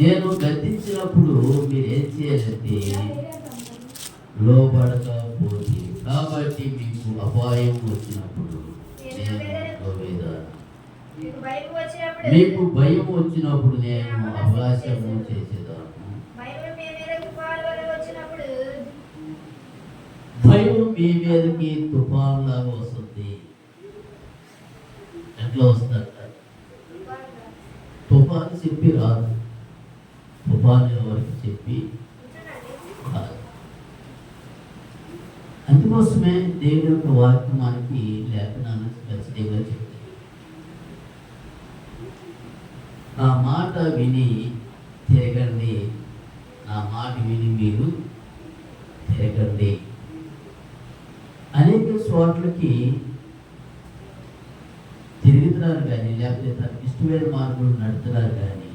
నేను గద్దించినప్పుడు మీరు ఏం చేయాలంటే లోబడకపోతే, కాబట్టి మీకు అపాయం వచ్చినప్పుడు నేను లోబేదాను. మీకు భయం వచ్చినప్పుడు మీకు భయం వచ్చినప్పుడు నేను అవకాశము చేసేదాను. భయం మీ మీదకి తుఫాను వచ్చినప్పుడు భయం మీ మీదకి తుఫాన్ లాగా వస్తుంది. ఎట్లా వస్తుందంట? తుఫాను చెప్పి రాదు. తుఫాను ఎవరికి చెప్పి రాదు. అందుకోసమే దేవుని యొక్క వాక్యం మనకి లేఖనాన్ని ఖచ్చితంగా చెప్తుంది. నా మాట విని తిరగండి, నా మాట విని మీరు తిరగండి. అనేక చోట్లకి తిరుగుతున్నారు కానీ, లేకపోతే తనకి ఇష్టమైన మార్గంలో నడుతున్నారు కానీ,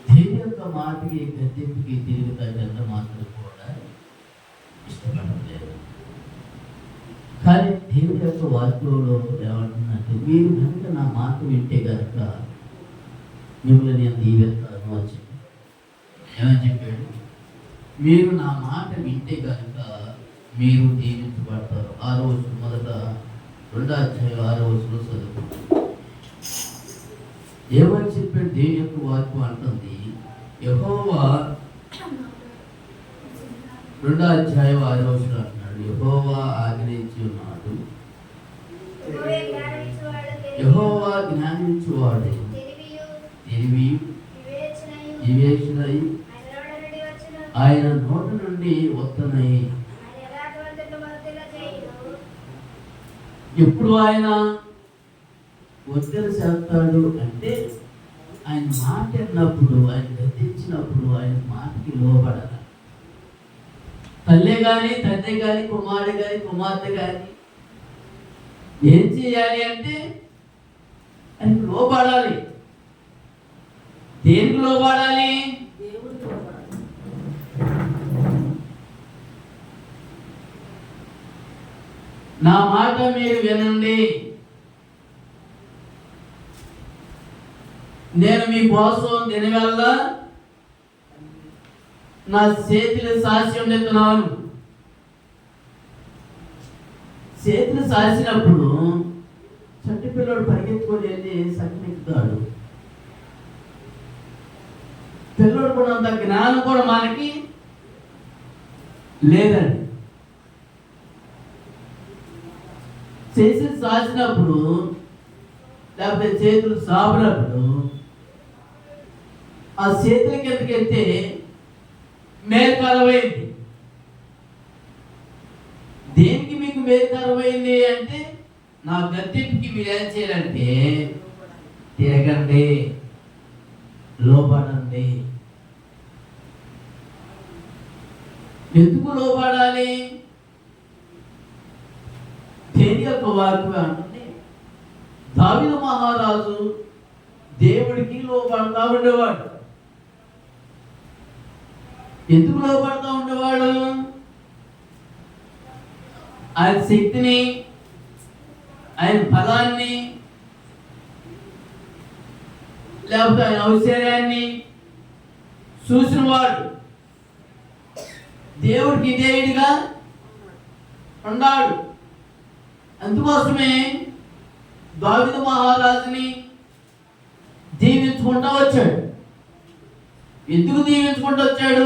దేవుని యొక్క మాటకి గద్దెంపుకి తిరుగుతాడంటే మాత్రం కూడా ఇష్టపడలేదు. కానీ దేవుని యొక్క వాక్యంలో ఏమంటుందంటే, మీరు కనుక నా మాట వింటే కనుక మిమ్మల్ని నేను దీవెత్తాను అని చెప్పి ఏమని చెప్పాడు? మీరు నా మాట వింటే కనుక మీరు దీవించబడతారు. 6వ వచనం, మొదట 2వ అధ్యాయం 6వ వచనం చదువుకుంటారు. ఏమని చెప్పాడు? దేవుని యొక్క వాక్యం అంటుంది, యెహోవా 2వ అధ్యాయం 6వ వచనం అంటున్నాడు, యెహోవా ఆజ్ఞయించి ఉన్నాడు, యెహోవా జ్ఞానించువాడు తెలివి వివేచనై ఆయన నోటి నుండి వస్తున్నై. ఎప్పుడు ఆయన వర్ధన చేస్తాడు అంటే, ఆయన మాట అన్నప్పుడు, ఆయన గద్దించినప్పుడు ఆయన మాటకి లోబడాలి. తల్లే కానీ, తండ్రి కానీ, కుమారుడు కానీ, కుమార్తె కానీ ఏం చేయాలి అంటే ఆయనకు లోబడాలి. దేనికి లోబడాలి? నా మాట మీరు వినండి, నేను మీకోసం దీనివల్ల నా చేతులు సాక్ష్యం చెప్తున్నాను. చేతులు సాసినప్పుడు చట్టి పిల్లడు పరిగెత్తుకొని వెళ్ళి సగ్నెక్కుతాడు. పిల్లడు కూడా అంత జ్ఞానం కూడా మనకి లేదండి. చేతులు సాసినప్పుడు లేకపోతే చేతులు సాపినప్పుడు ఆ చేతుల కిందకి వెళ్తే మేలుకరమైంది. దేనికి మీకు మేలుకరమైంది అంటే, నా గద్దెకి మీరు ఏం చేయాలంటే తిరగండి, లోబడండి. ఎందుకు లోబడాలి? దేని యొక్క వాక్యం అంటే, దావీదు మహారాజు దేవుడికి లోబడతా ఉండేవాడు. ఎందుకు లోబడతా ఉండేవాడు? ఆయన శక్తిని, ఆయన బలాన్ని, లేకపోతే ఆయన ఔశ్వర్యాన్ని చూసిన వాడు దేవుడికి విధేయుడిగా ఉన్నాడు. అందుకోసమే దావీదు మహారాజుని దీవించుకుంటూ వచ్చాడు. ఎందుకు దీవించుకుంటూ వచ్చాడు?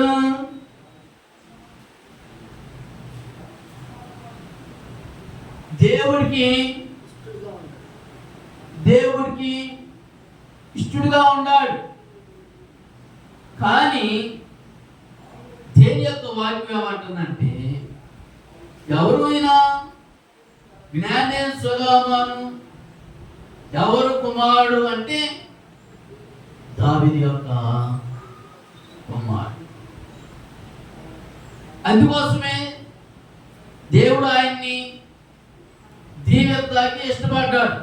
దేవుడికి ఇష్టడుగా ఉన్నాడు. కానీ దేని యొక్క వాక్యం ఏమంటుందంటే, ఎవరైనా జ్ఞానేన సొలొమోను ఎవరు కుమారుడు అంటే దావీదు యొక్క కుమారుడు. అందుకోసమే దేవుడు ఆయన్ని దీవెత్తాకి ఇష్టపడ్డాడు.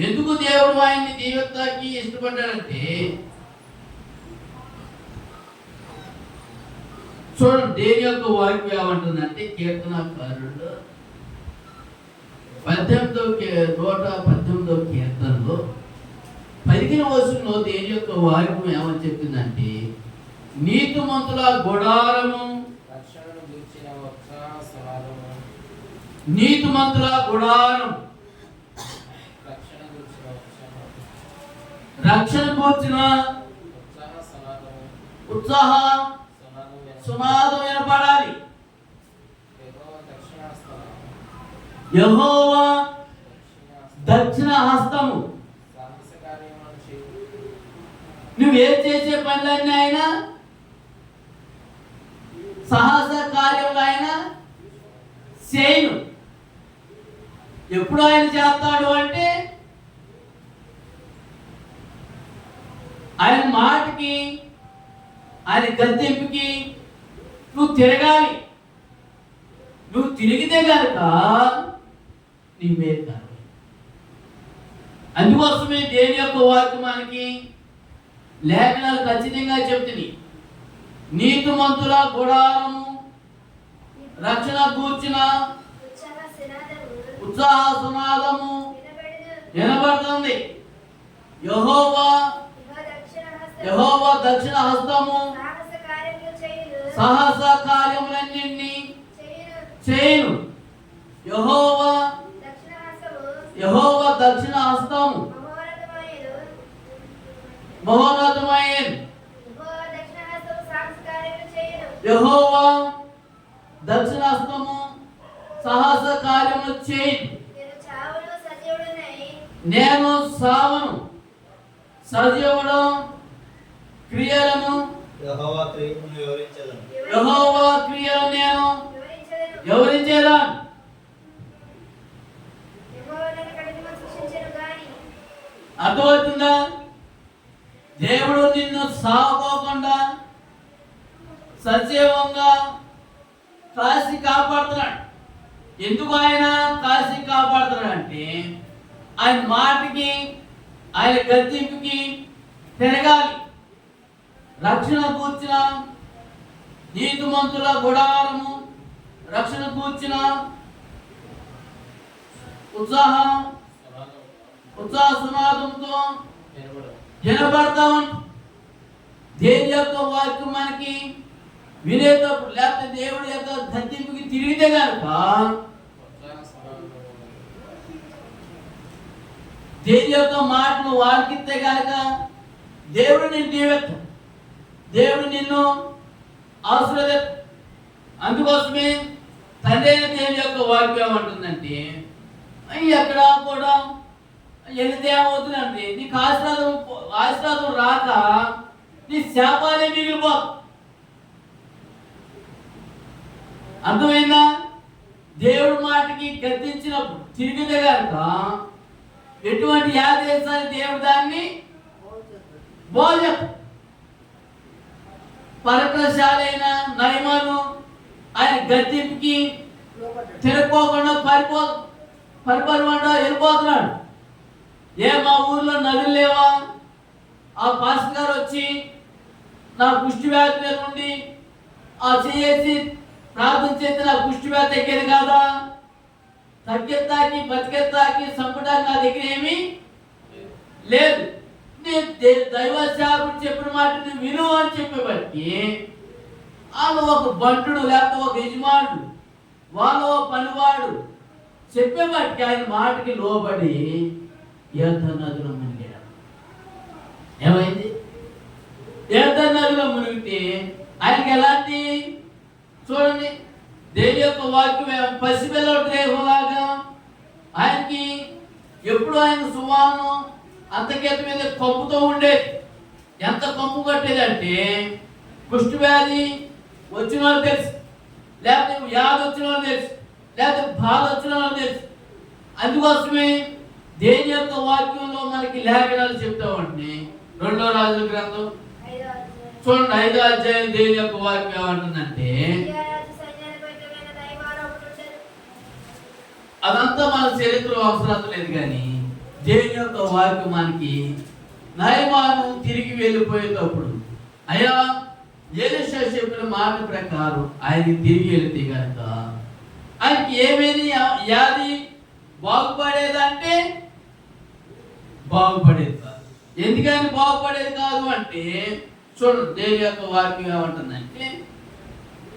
ఎందుకు దేవుడు ఆయన్ని దీవెత్తాకి ఇష్టపడ్డాడంటే, చూడండి దేని యొక్క వాక్యం ఏమంటుందంటే, కీర్తనకారుడు 118వ కీర్తనలో 15వ వచనంలో దేని యొక్క వాక్యం ఏమని చెప్తుందంటే, నీతిమంతుల గుడారము, రక్షణను గూర్చిన ఉత్సాహ సమాధము, నీతిమంతుల గుడారం, రక్షణ గూర్చిన రక్షణ కూర్చిన ఉత్సాహ సమాధము, ఉత్సాహ సమాధము సునాదం వినపడాలి. యెహోవా దక్షిణాస్తము, యెహోవా దక్షిణ హస్తము. సాహస కార్యములను చేయు, నువ్వేం చేసే పనులన్నీ ఆయన సాహస కార్యములు ఆయన చేయను. ఎప్పుడు ఆయన చేస్తాడు అంటే ఆయన మాటకి, ఆయన గద్దెంపుకి నువ్వు తిరగాలి. నువ్వు తిరిగితే కనుక నీ మేలు కాదు. అందుకోసమే దేని యొక్క వాక్యం మనకి లేఖనాలు ఖచ్చితంగా చెప్తుంది. నీతిమంతుల గుడారము, రక్షణ కూర్చిన ఉత్సాహ సునాదము వినబడుతుంది. యెహోవా దక్షిణ హస్తము సాహస కార్యములన్నింటినీ చేయును. యెహోవా దక్షిణ హస్తము మహోన్నతమైన. యెహోవా దక్షిణ హస్తము సాహస కార్యములు చేయును. నేను సావను, సజీవుడు క్రియలను, యెహోవా క్రియలను వివరించెదను. యెహోవా క్రియలను నేను వివరించేదాను. అర్థమవుతుందా? దేవుడు నిన్ను సావకోకుండా సజీవంగా కాసి కాపాడుతున్నాడు. ఎందుకు ఆయన కాసి కాపాడుతున్నాడు అంటే ఆయన మాటకి, ఆయన గద్దింపుకి తిరగాలి. రక్షణ కూర్చిన నీతిమంతుల గుడారము, రక్షణ కూర్చిన ఉత్సాహ సునాదంతో వినబడతాం. దేని యొక్క వాక్యం మనకి వినేటప్పుడు, లేకపోతే దేవుడి యొక్క గద్దింపుకి తిరిగితే కనుక, దేని యొక్క మాటను వాడికిస్తే కనుక దేవుడు నిన్ను దీవెత్తాడు, దేవుడు నిన్ను ఆశీర్వదిస్తాడు. అందుకోసమే తండ్రి అయిన దేవుని యొక్క వాక్యం ఏమంటుందంటే, ఎక్కడ కూడా వెళితే ఏమవుతుందంటే నీకు ఆశీర్వాదం రాక నీ శాపాలే మిగిలిపోదు. అర్థమైందా? దేవుడి మాటకి గద్దించినప్పుడు తిరిగితే కనుక ఎటువంటి యాదేశాన్ని దేవుడు దాన్ని బాగు. పరకశాలైన నయమాను ఆయన గద్దింపుకి తిరగకోకుండా పరిపరమంటా వెళ్ళిపోతున్నాడు. మా ఊర్లో నదులు లేవా? ఆ పాస్టర్ గారు వచ్చి నా కుష్టి వ్యాధి మీద ఉండి ఆ చేసి ప్రార్థన చేస్తే నా కుష్టి వ్యాధి తగ్గేది కాదా? తగ్గెత్తాకి బతికెత్తాకి సంపడానికి నా దగ్గర ఏమీ లేదు. దైవ సేవకుడు చెప్పిన మాట నువ్వు విను అని చెప్పేబట్టి వాళ్ళు ఒక బంటుడు లేకపోతే ఒక యజమానుడు, వాళ్ళు ఒక పనివాడు చెప్పేబట్టి ఆయన మాటకి లోబడి నదిలో మునిగాడు. ఏమైంది? నదిలో మునిగితే ఆయనకి ఎలాంటి, చూడండి దేని యొక్క వాక్యం పసిపిల్లల గ్రహంలాగా ఆయనకి ఎప్పుడు ఆయన సువాను అంతకేత మీద కొమ్ముతో ఉండేది. ఎంత కొమ్ము కట్టేదంటే కుష్టి వ్యాధి వచ్చిన వాళ్ళు తెలుసు, లేకపోతే వ్యాధి వచ్చిన వాళ్ళు తెలుసు, లేకపోతే బాధ వచ్చిన వాళ్ళు తెలుసు. అందుకోసమే దేని యొక్క వాక్యంలో మనకి లేఖనాలు చెప్తా ఉంటే 2వ రాజుల గ్రంథం చూడండి 5వ అధ్యాయం దేని యొక్క వాక్యం ఏమంటుందంటే, అదంతా మన చరిత్రలో అవసరం లేదు, కానీ దేవుని యొక్క వాక్యం మనకి నయమాను తిరిగి వెళ్ళిపోయేటప్పుడు అయ్యా ఎలీషా చెప్పిన మాట ప్రకారం ఆయనకి తిరిగి వెళితే కనుక ఆయనకి ఏమేది వ్యాధి బాగుపడేదంటే బాగుపడేది కాదు. ఎందుకని బాగుపడేది కాదు అంటే చూడండి, దేవుని యొక్క వాక్యం ఏమంటుందంటే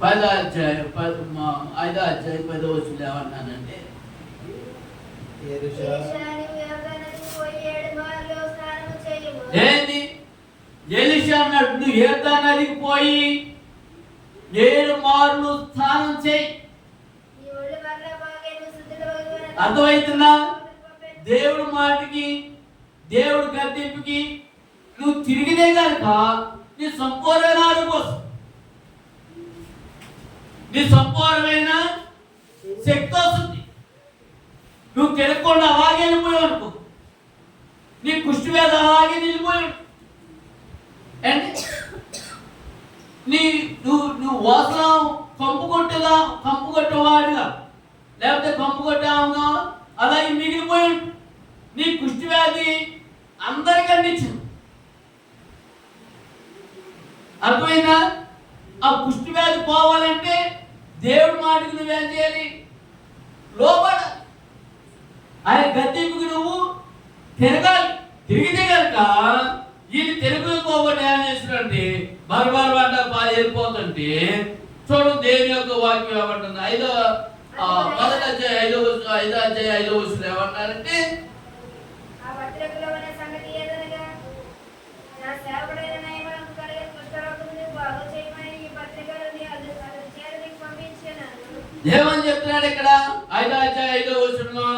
5వ అధ్యాయం 10వ వచనం ఏమంటానంటే ఎలీషా, నీవు యోర్దానుకు పోయి 7 మార్లు స్నానము చేయుము. ఏంది? ఎలీషా అన్నాడు, నువ్వు యోర్దాను నదికి పోయి 7 మార్లు స్నానం చేయి. నీ ఒళ్ళు మరలా బాగైన శుద్ధుడవగు అని అర్థమవుతుందా? దేవుడి మాటకి, దేవుడి గద్దెంపుకి నువ్వు తిరిగితే కనుక నీ సంపూర్ణమైన ఆరోగ్యం వస్తుంది. నీ సంపూర్ణమైన శక్తి వస్తుంది. నువ్వు తిరగకుండా అలాగే వెళ్ళిపోయావు అనుకో, నీ కుష్టి వ్యాధి అలాగే నిలిపోయాడు. అండ్ నువ్వు వాసన కంపు కొట్టేవాడిగా లేకపోతే కంపు కొట్టావుగా అలాగే మిగిలిపోయాడు. నీ కుష్టి వ్యాధి అందరికీ అందించింది. అర్థమైందా? ఆ కుష్టి వ్యాధి పోవాలంటే దేవుడి మాటకి నువ్వేం చేయాలి? లోపల ఆయన గద్దెంపుకి నువ్వు తిరగాలి. తిరిగితే కనుక ఇది తిరుగుకోబట్టి ఏం చేసినంటే బరబారు అంట వెళ్ళిపోతుంటే చూడు, దేవుని యొక్క వాక్యం ఏమంటుంది? 5వ అధ్యాయం 5వ వచనం ఏమన్నారంటే ఆ పత్రికలో ఉన్న సంగతి ఏదనగా, నా సేవకుడైన నయమానుకు కలిగే కుష్ఠరోగమును బాగు చేయమని ఈ పత్రికలో అది చేత నీకు పంపించాను. ఏమని చెప్తున్నాడు ఇక్కడ? 5వ అధ్యాయం 5వ వచనంలో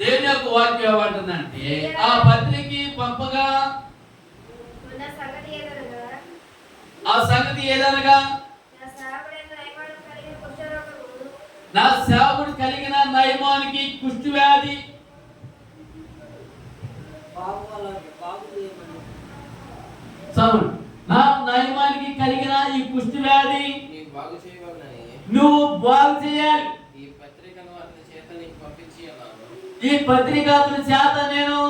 దేవుని యొక్క వాక్యం ఏమంటుందంటే ఆ పత్రికకి పంపగా ఉన్న సంగతి ఏదనగా, ఆ సంగతి ఏదనగా నా సేవకుడైన నయమానుకు కలిగే కుష్ఠరోగము నా సేవకుడు కలిగిన నయమానికి కుష్టి వ్యాధి నా నయమానికి కలిగిన ఈ కుష్టి వ్యాధి నీకు బాగు చేయవాలని నువ్వు బాగు చేయాలి. ఈ పత్రికను అతని చేత నీకు పంపించి ఉన్నాను. ఈ పత్రిక అతని చేత నేను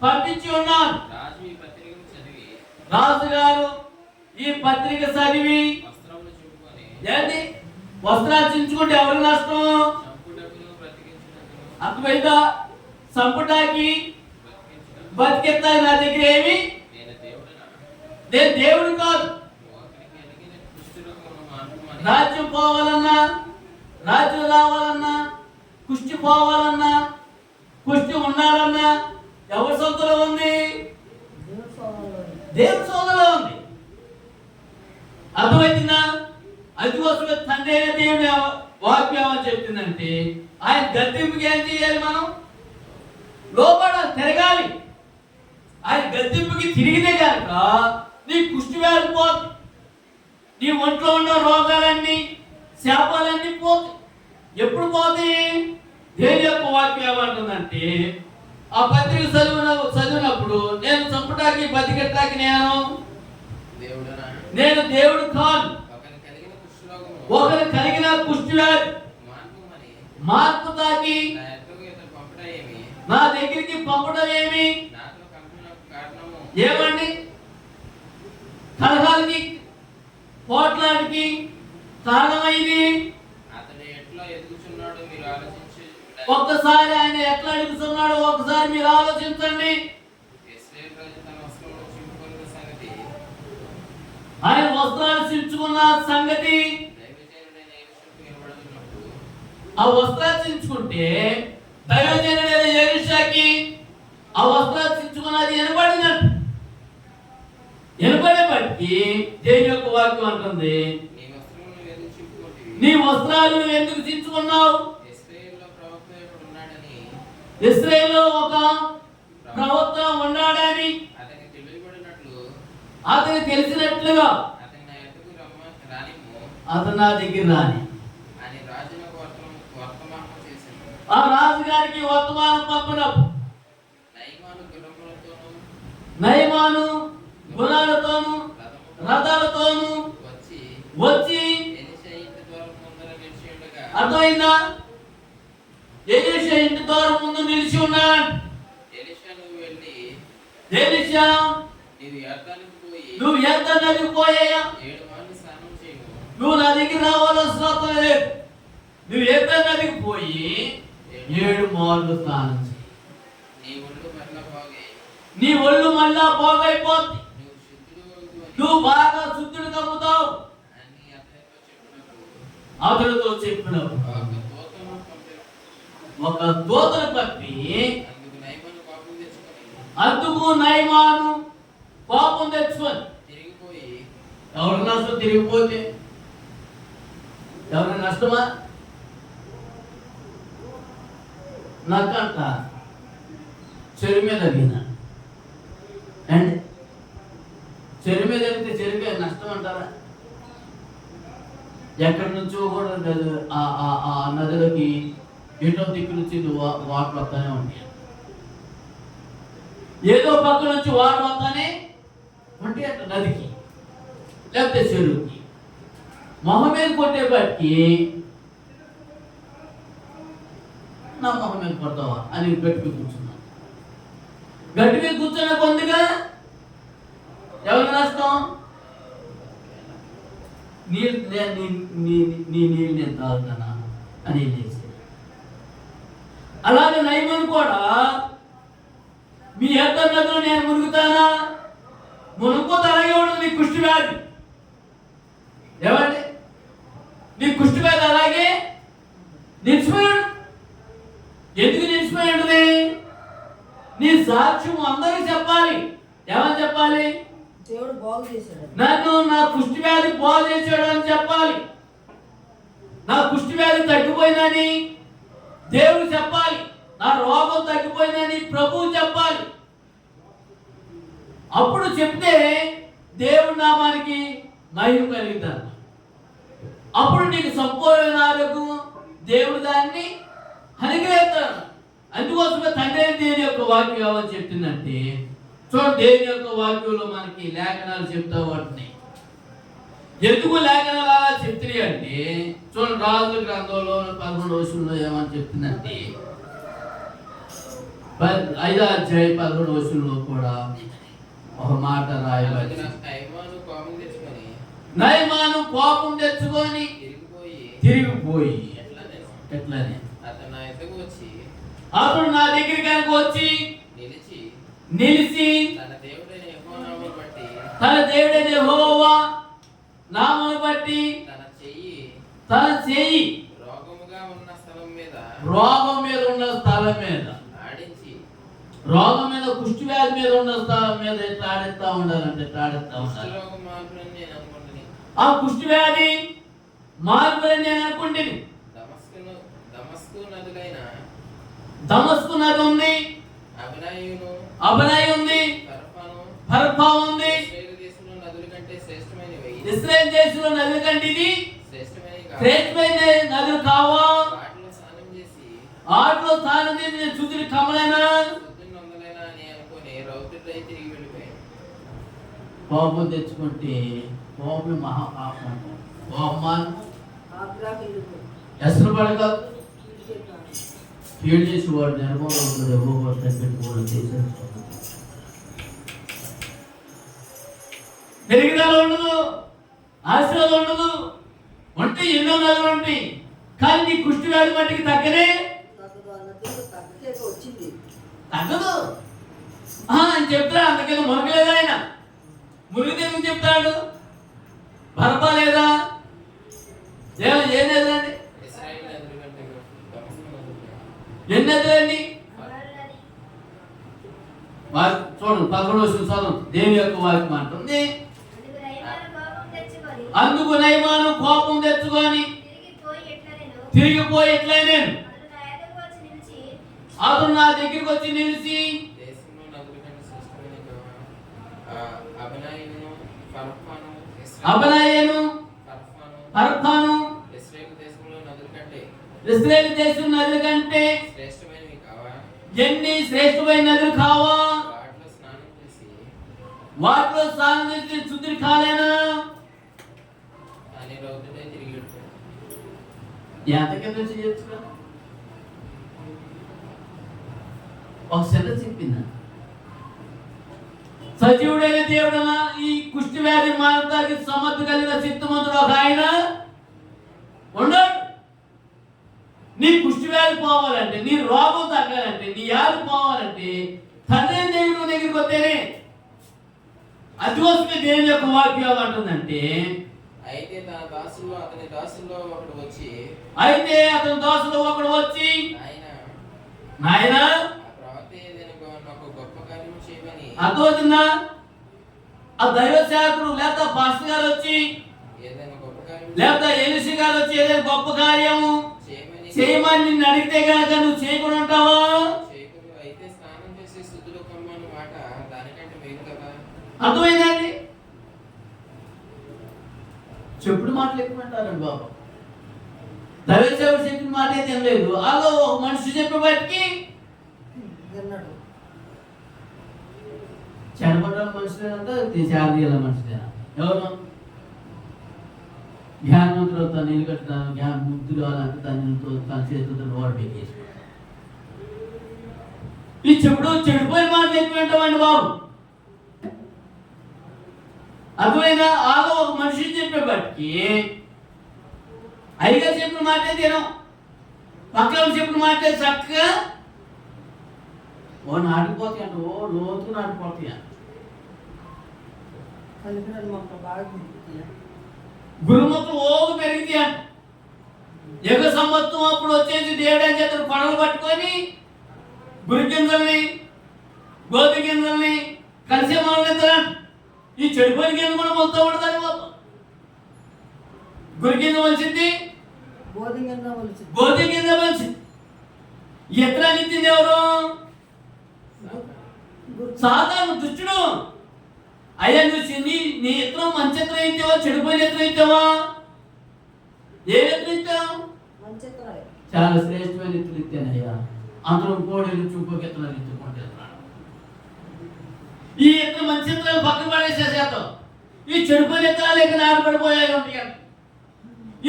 పంపించి ఉన్నాను. రాజు ఈ పత్రికను చదివి రాజుగారు ఈ పత్రిక చదివి వస్త్రములు చింపుకొని ఏంటి? వస్త్రాలు చించుకుంటే ఎవరికి నష్టం? చంపుటకును బ్రతికించుటకును అర్థమైందా? సంపుటాకి బ్రతికించుటకును బతికెత్తా నా దగ్గర ఏమి? నేను దేవుడనా? నేను దేవుడు కాదు. ఒకరికి ఎదిగిన కుష్ఠరోగమును మాన్పుమని రాజ్యం పోవాలన్నా, రాజ్యం రావాలన్నా, కుష్టి పోవాలన్నా, కుష్టి ఉండాలన్నా ఎవరి సొంతలో ఉంది? దేవుడి సొంతలో ఉంది. అర్థమవుతుందా? అందుకోసమే తండ్రి అయిన దేవుడి వాక్యం ఏమని చెప్తుందంటే ఆయన గద్దెంపుకి ఏం చేయాలి? మనం లోపల తిరగాలి. ఆయన గద్దెంపుకి తిరిగితే కనుక నీ కుష్టి వ్యాధి పోతుంది. నీ ఒంట్లో ఉన్న రోగాలన్నీ, శాపాలన్నీ పోతాయి. ఎప్పుడు పోతాయి? దేవుని యొక్క వాక్యం ఏమంటుందంటే ఆ పత్రిక చదివినప్పుడు నేను చంపటానికి బతికెట్టాకి దేవుడనా? నేను దేవుడు కాదు. ఒకరికి కలిగిన కుష్ఠరోగమును ఒకరు కలిగిన కుష్టి వ్యాధి మాన్పుమని మార్పు తాకి నా ఎద్దకు ఇతను పంపడం ఏమి? నా దగ్గరికి పంపడం ఏమి? నాతో కంపినకు కారణము ఏమండి? కలహాలకి, పోట్లాడికి కారణమైంది. అతడు ఎట్లా ఎదుగుచున్నాడో మీరు ఆలోచించి ఒక్కసారి ఆయన ఎట్లా అడుగుతున్నాడో ఒకసారి మీరు ఆలోచించండి. ఇశ్రాయేలు రాజు తన వస్త్రములు చింపుకొనిన సంగతి ఆయన వస్త్రాలు చించుకున్న సంగతి, దైవజనుడైన ఎలీషాకు వినబడుతున్నప్పుడు ఆ వస్త్రాలు చించుకుంటే దైవజనుడైన ఎలీషాకి ఆ వస్త్రాలు చించుకున్నది వినపడినట్టు. వినపడేపటికి దేవుని యొక్క వాక్యం అంటుంది, నీ వస్త్రములను ఎందుకు చింపుకొంటివి? నీ వస్త్రాలు నువ్వు ఎందుకు చించుకున్నావు? ఇశ్రాయేలులో ప్రవక్త ఒకడు ఉన్నాడని ఇశ్రాయేలులో ఒక ప్రవక్త ఉన్నాడని అతనికి తెలియబడినట్లు అతనికి తెలిసినట్లుగా అతని నా ఎద్దకు రానిమ్ము అతను నా దగ్గర రాని అని రాజునకు వర్తమానం చేశాను. ఆ రాజుగారికి వర్తమానం పంపినప్పుడు నయమాను గుణాలతోను రథాలతోను వచ్చి ఎలీషా ఇంటి ద్వారం ముందర నిలిచి ఉండగా అర్థమైందా? ఎలీషా ఇంటి ద్వారం ముందు నిలిచి ఉన్నాడు. ఎలీషా నువ్వు వెళ్ళి ఎలీషా నీవు యార్దానికి పోయి నువ్వు ఎంత నదికి పోయా? 7 మార్లు స్నానం చేయము. నువ్వు నా దగ్గర రావాల్సిన అవసరం లేదు. నువ్వు ఎంత నదికి పోయి 7 మార్లు స్నానం చేయి. నీ ఒళ్ళు మరలా బాగే నీ ఒళ్ళు మళ్ళా పోగైపోద్ది. నువ్వు శుద్ధుడు అవుదువని నువ్వు బాగా శుద్ధుడు కమ్ముతావు అని అతనితో చెప్పినప్పుడు అతనితో చెప్పినప్పుడు ఒక దూతను పంపెను. ఒక దూతను పంపి అందుకు నయమాను కోపం అందుకు నయమాను కోపం తెచ్చుకొని తెచ్చుకొని తిరిగిపోయి ఎవరి నష్టం తిరిగిపోతే ఎవరి నష్టమా? నాకంట చెరు మీద అడిగిన అండ్ చెరు మీద అడిగితే చెరుకే నష్టం అంటారా? ఎక్కడి నుంచో కూడా ఆ నదిలోకి ఎటో దిక్కు నుంచి వాటర్ వస్తానే ఉంటాయి. ఏదో పక్క నుంచి వాటర్ వస్తానే ఉంటాయి అట్లా నదికి లేకపోతే చెరువుకి. మొహం మీద కొట్టే బట్టి నా మొహం మీద కొడతావా అని గట్టి మీద కూర్చున్నాను. గట్టి మీద కూర్చున్న కొందిగా ఎవరు నష్టం? నీ నీళ్ళు నేను తాగుతానా అని ఏం చేశాను. అలాగే నయమను కూడా మీ యొక్క నదులు నేను మునుగుతానా? మునుగుపోతే అలాగే ఉండదు నీ కుష్టి వ్యాధి. ఏమండి? నీ కుష్టి వ్యాధి అలాగే నిలిచిపోయాడు. ఎందుకు నిలిచిపోయాడు? నీ సాక్ష్యం అందరూ చెప్పాలి. ఏమని చెప్పాలి? దేవుడు బాగు చేశాడు. నన్ను నా కుష్టి వ్యాధి బాగు చేశాడు అని చెప్పాలి. నా కుష్టి వ్యాధి తగ్గిపోయిందని దేవుడు చెప్పాలి. నా రోగం తగ్గిపోయిందని ప్రభువు చెప్పాలి. అప్పుడు చెప్తే దేవుడి నామానికి మహిమ కలుగుతారు. అప్పుడు నీకు సంపూర్ణ ఆరోగ్యం దేవుడు దాన్ని అనుగ్రహిస్తాడు. అందుకోసమే తండ్రి దేవుని యొక్క వాక్యం ఏమని చెప్తుందంటే, చూడండి దేవుని యొక్క వాక్యంలో మనకి లేఖనాలు చెప్తా వాటిని. ఎందుకు లేఖనాలు అలా చెప్తున్నాయి అంటే, చూడండి రాజుల గ్రంథంలో 11వ వచనంలో ఏమని చెప్తుందంటే, 5వ అధ్యాయం 11వ వచనంలో కూడా ఒక మాట రాయబడింది. నయమాను కోపం తెచ్చుకొని తిరిగిపోయి ఎట్లనే అతడు నా దగ్గరికి కనుక వచ్చి నిలిచి తన దేవుడైన యెహోవా నామమును బట్టి తన చెయ్యి రోగం మీద ఉన్న స్థలం మీద రోగం మీద కుష్టి వ్యాధి మీద ఉన్న స్థలం మీద తాడెత్తా ఉండాలంటే తాడెత్తా ఉండాలి. ఆ కుష్టి వ్యాధి మార్పులని నేను అనుకుంటుంది. దమస్కు నది ఉంది, అబనయి ఉంది, ఫర్పా ఉంది. ఇశ్రాయేలు దేశంలో నదుల కంటే ఇది శ్రేష్టమైన నదులు కావా? ఆటలో స్నానం చేసి నేను శుద్ధిని కమలైనా కోపం తెచ్చుకుంటే కోపం మహాపాపం. కోపమాను ఎసరు పడక కీడు చేసి వాడు నిర్మూలన ఎవరో తగ్గట్టుకోవడం చేశారు. పెరుగుదల ఉండదు, ఆశీర్వాదం ఉండదు. ఉంటే ఎన్నో నదులు ఉంటాయి, కానీ నీ కుష్టి వ్యాధి మట్టికి తగ్గనే తగ్గదు అని చెప్తా. అంతకేదో మునగలేదు ఆయన. మునిగితే ఎందుకు చెప్తాడు? బరపా లేదా? ఏం లేదండి, ఎన్ని నదులండి? చూడండి 11వ వచనం చదువు. దేవుని యొక్క వాక్యం అంటుంది, అందుకు నయమాను కోపం తెచ్చుకొని తిరిగిపోయి ఎట్లా నేను అతను నా దగ్గరికి వచ్చి నిలిచి అబనయను ఫర్పాను ఇశ్రాయేలు దేశం నదుల కంటే ఎన్ని శ్రేష్టమైన నదులు కావా? వాటిలో స్నానం చేసి శుద్ధిని కాలేనా? ఎంతకింద చేయొచ్చు? ఒక సెల చెప్పిందా? సజీవుడైన దేవుడన ఈ కుష్టి వ్యాధి మానడానికి సమర్థ కలిగిన చిత్తమంతుడు ఒక ఆయన ఉన్నాడు. నీ కుష్టి వ్యాధి పోవాలంటే, నీ రోగం తగ్గాలంటే, నీ వ్యాధి పోవాలంటే తండ్రి దేవుని దగ్గరికి వస్తేనే అందుకోసమే దేవుని యొక్క వాక్యం అంటుందంటే అయితే అతని దాసుల్లో ఒకడు వచ్చి నాయనా ఆ ప్రవక్త ఏదైనా నాకు గొప్ప కార్యము చేయమని అర్థమవుతుందా? ఆ దైవ సేవకుడు లేదా పాస్టర్ గారు వచ్చి ఏదైనా గొప్ప కార్యం లేదా ఎలిసి గారు వచ్చి ఏదైనా గొప్ప కార్యము చేయమని నిన్ను అడిగితే కనుక నువ్వు చేయకుండా ఉంటావా? అయితే స్నానం చేసి శుద్ధులు కమ్మని మాట దానికంటే మేలు కదా. అర్థమైందండి? చెప్పుడు మాటలు ఎక్కువంటారండి బాబు. దైవ సేవకుడు చెప్పిన మాట అయితే ఏం లేదు. అలా ఒక మనిషి చెప్పే బట్టి విన్నాడు. చెడపడ్డ మనుషులేనంట, శారీరక మనుషులేనా? ఎవరు జ్ఞానవంతులు తను నీళ్ళు కట్టుతాను, జ్ఞాన ముగ్గురు కావాలంటే తన చేతులతో వాడు పెట్టేసి ఈ చెడిపోయిన మాట ఎక్కువ వింటామండి బాబు. అర్థమైనా ఆలో ఒక మనిషి చెప్పే బట్టి అయ్యగా చెప్పిన మాటే తినం, పక్కన చెప్పిన మాటే చక్కగా ఓ నాటిపోతాయి అంట, ఓ లోతు నాటిపోతాయి అంట. కలిపినది మొక్క బాగా పెరుగుతాయి. గురు మొక్కలు ఓగు పెరిగితే అంట. యుగ సంవత్సరం అప్పుడు వచ్చేసి దేవుడు ఏం చేస్తాడు? కొడలు పట్టుకొని గురి గింజల్ని గోధుమ గింజల్ని కలిసే మొదలెత్తారంట. ఈ చెడిపోయిన గింజ కూడా మొలతా పడతారు బాబు. గురి గింజ వలిసింది, గోధుమ గింజ వలిసింది. ఎత్రాన్ని ఇచ్చింది ఎవరు? సాధారణ దుష్టుడు. అయ్యా నువ్వు నీ ఎత్రం మంచి ఎత్రం ఇచ్చావా, చెడిపోయిన ఎత్రం ఇచ్చావా? ఏ ఎత్రం ఇచ్చావు? చాలా శ్రేష్టమైన ఎత్తులు ఇచ్చానయ్యా. అందరం కోడలు చూపుకి ఎత్తున్నారు ఇచ్చుకుంటున్నాడు. ఈ ఎత్తులు మంచి ఎత్తులు పక్కన పడేసేసేస్తాం. ఈ చెడిపోయిన ఎత్తులు లేక నాటపడిపోయాయి ఉంటాయి.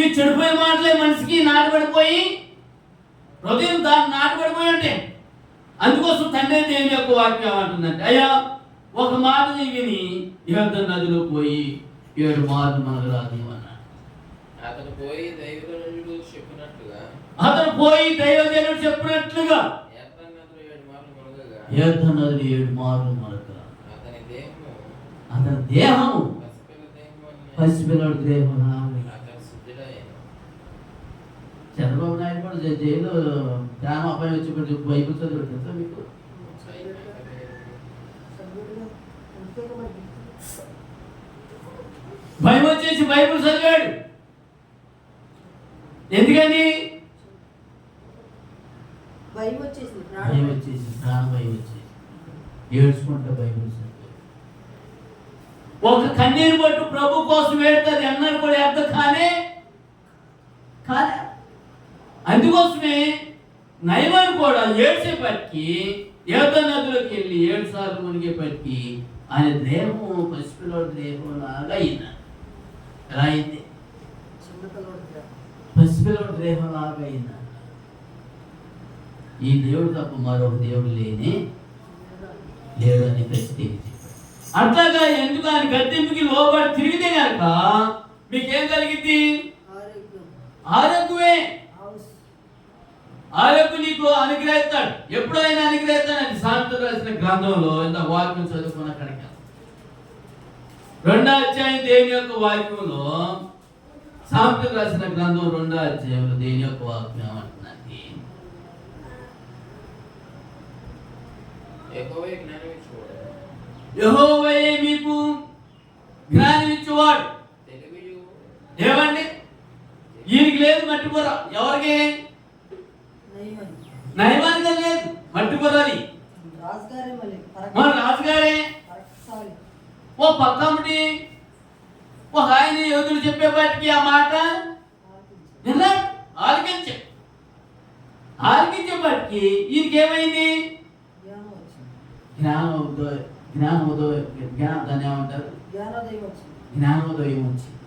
ఈ చెడిపోయిన మాటలే మనిషికి నాటపడిపోయి హృదయం దాన్ని నాటపడిపోయి ఉంటాయి. అందుకోసం తండ్రి దేవుని యొక్క వాక్యం అంటుందంటే అయ్యా ఒక మాట విని యోర్దాను నదిలో పోయి 7 మార్లు మనగరాదు అన్నాడు. అతను పోయి దైవజనుడు చెప్పినట్లుగా యోర్దాను నదిలో 7 మార్లు మనగరా. అతని దేహము పసిపిల్లడు దేహం. చంద్రబాబు నాయుడు కూడా జైలు గ్రామ అబ్బాయి వచ్చి బైబుల్ చదివాడు తెలుసా మీకు? భయం వచ్చేసి బైబుల్ చదివాడు. ఎందుకని? భయం వచ్చేసి ప్రాణ భయం వచ్చేసి ఏడ్చుకుంటే బైబుల్ చదివాడు. ఒక కన్నీరు పట్టు ప్రభు కోసం ఏడుతుంది అన్నాడు కూడా అర్థం కానే. అందుకోసమే నయమాను కూడా ఏడ్చేపటికి యోర్దాను నదిలోకి వెళ్ళి 7 సార్లు మునిగేపటికి ఆయన దేహము పసిపిల్లడు దేహం లాగా అయినా. ఎలా అయింది? పసిపిల్లడు దేహం లాగా అయినా. ఈ దేవుడు తప్ప మరొక దేవుడు లేడు అని ప్రత్యేకించి అట్లాగా ఎందుకు ఆయన గద్దెంపుకి లోబడి తిరిగితే కనుక మీకేం కలిగింది? ఆరోగ్యమే. ఆరోగ్యం నీకు అనుగ్రహిస్తాడు. ఎప్పుడు ఆయన అనుగ్రహిస్తాడు అంటే సామెతలు రాసిన గ్రంథంలో ఇంత వాక్యం చదువుకున్న కనుక 2వ అధ్యాయం దేవుని యొక్క వాక్యంలో సామెతలు రాసిన గ్రంథం 2వ అధ్యాయంలో దేవుని యొక్క వాక్యం అంటున్నది యెహోవాయే మీకు జ్ఞానం ఇచ్చేవాడు. ఏమండి? ఈయనకి లేదు మట్టి బుర్ర. ఎవరికి? నయమానికి లేదు మట్టి బుర్రని. మన రాజుగారే ఓ పక్కమ్మటి ఒక ఆయన యోధులు చెప్పేపాటికి ఆ మాట విన్నాడు. ఆలకించేపాటికి ఈయనకేమైంది? దాన్ని ఏమంటారు? జ్ఞానోదయం వచ్చింది.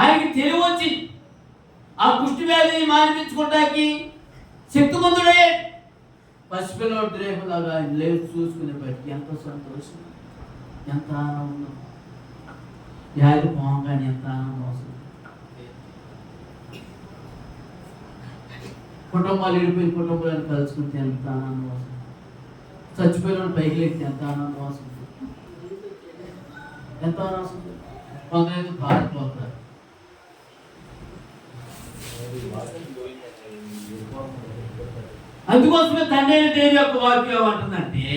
ఆయనకి తెలివి వచ్చింది. ఆ కుష్టి వ్యాధిని మానిపించుకోవడానికి శక్తిమంతుడయ్యాడు. పసిపిల్లడు రేపులాగా ఆయన లేవు చూసుకునేప్పటికీ ఎంత సంతోషం, ఎంత ఆనందం. వ్యాధి పోగానే ఎంత ఆనందం వస్తుంది. కుటుంబాలు విడిపోయి కుటుంబాలను కలుసుకుంటే ఎంత ఆనందం వస్తుంది. చచ్చిపోయిన పైకి లేకపోతే ఎంత ఆనందం వస్తుంది, ఎంత ఆనందం వస్తుంది. కొందరైతే పారిపోతారు. అందుకోసమే తండ్రి అయిన దేవుని యొక్క వాక్యం ఏమంటుందంటే,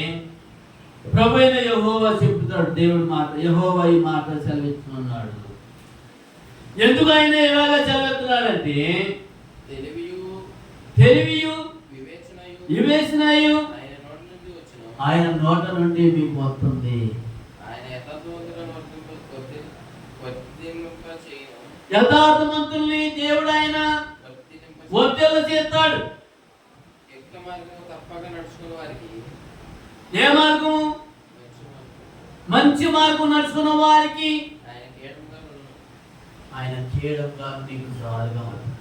ప్రభు అయిన యెహోవా చెప్తాడు దేవుడి మాట, యెహోవా ఈ మాట సెలవిస్తున్నాడు. ఎందుకు ఆయన ఇలాగ సెలవిస్తున్నాడంటే, తెలివియు వివేచనయు ఆయన నోట నుండి మీకు వస్తుంది. యథార్థవంతుల్ని దేవుడు ఆయన వర్ధిల్ల చేస్తాడు. ఏ మార్గం? మంచి మార్గం నడుచుకున్న వారికి ఆయన కేడంగా నీకు దారుగా ఉంటాడు.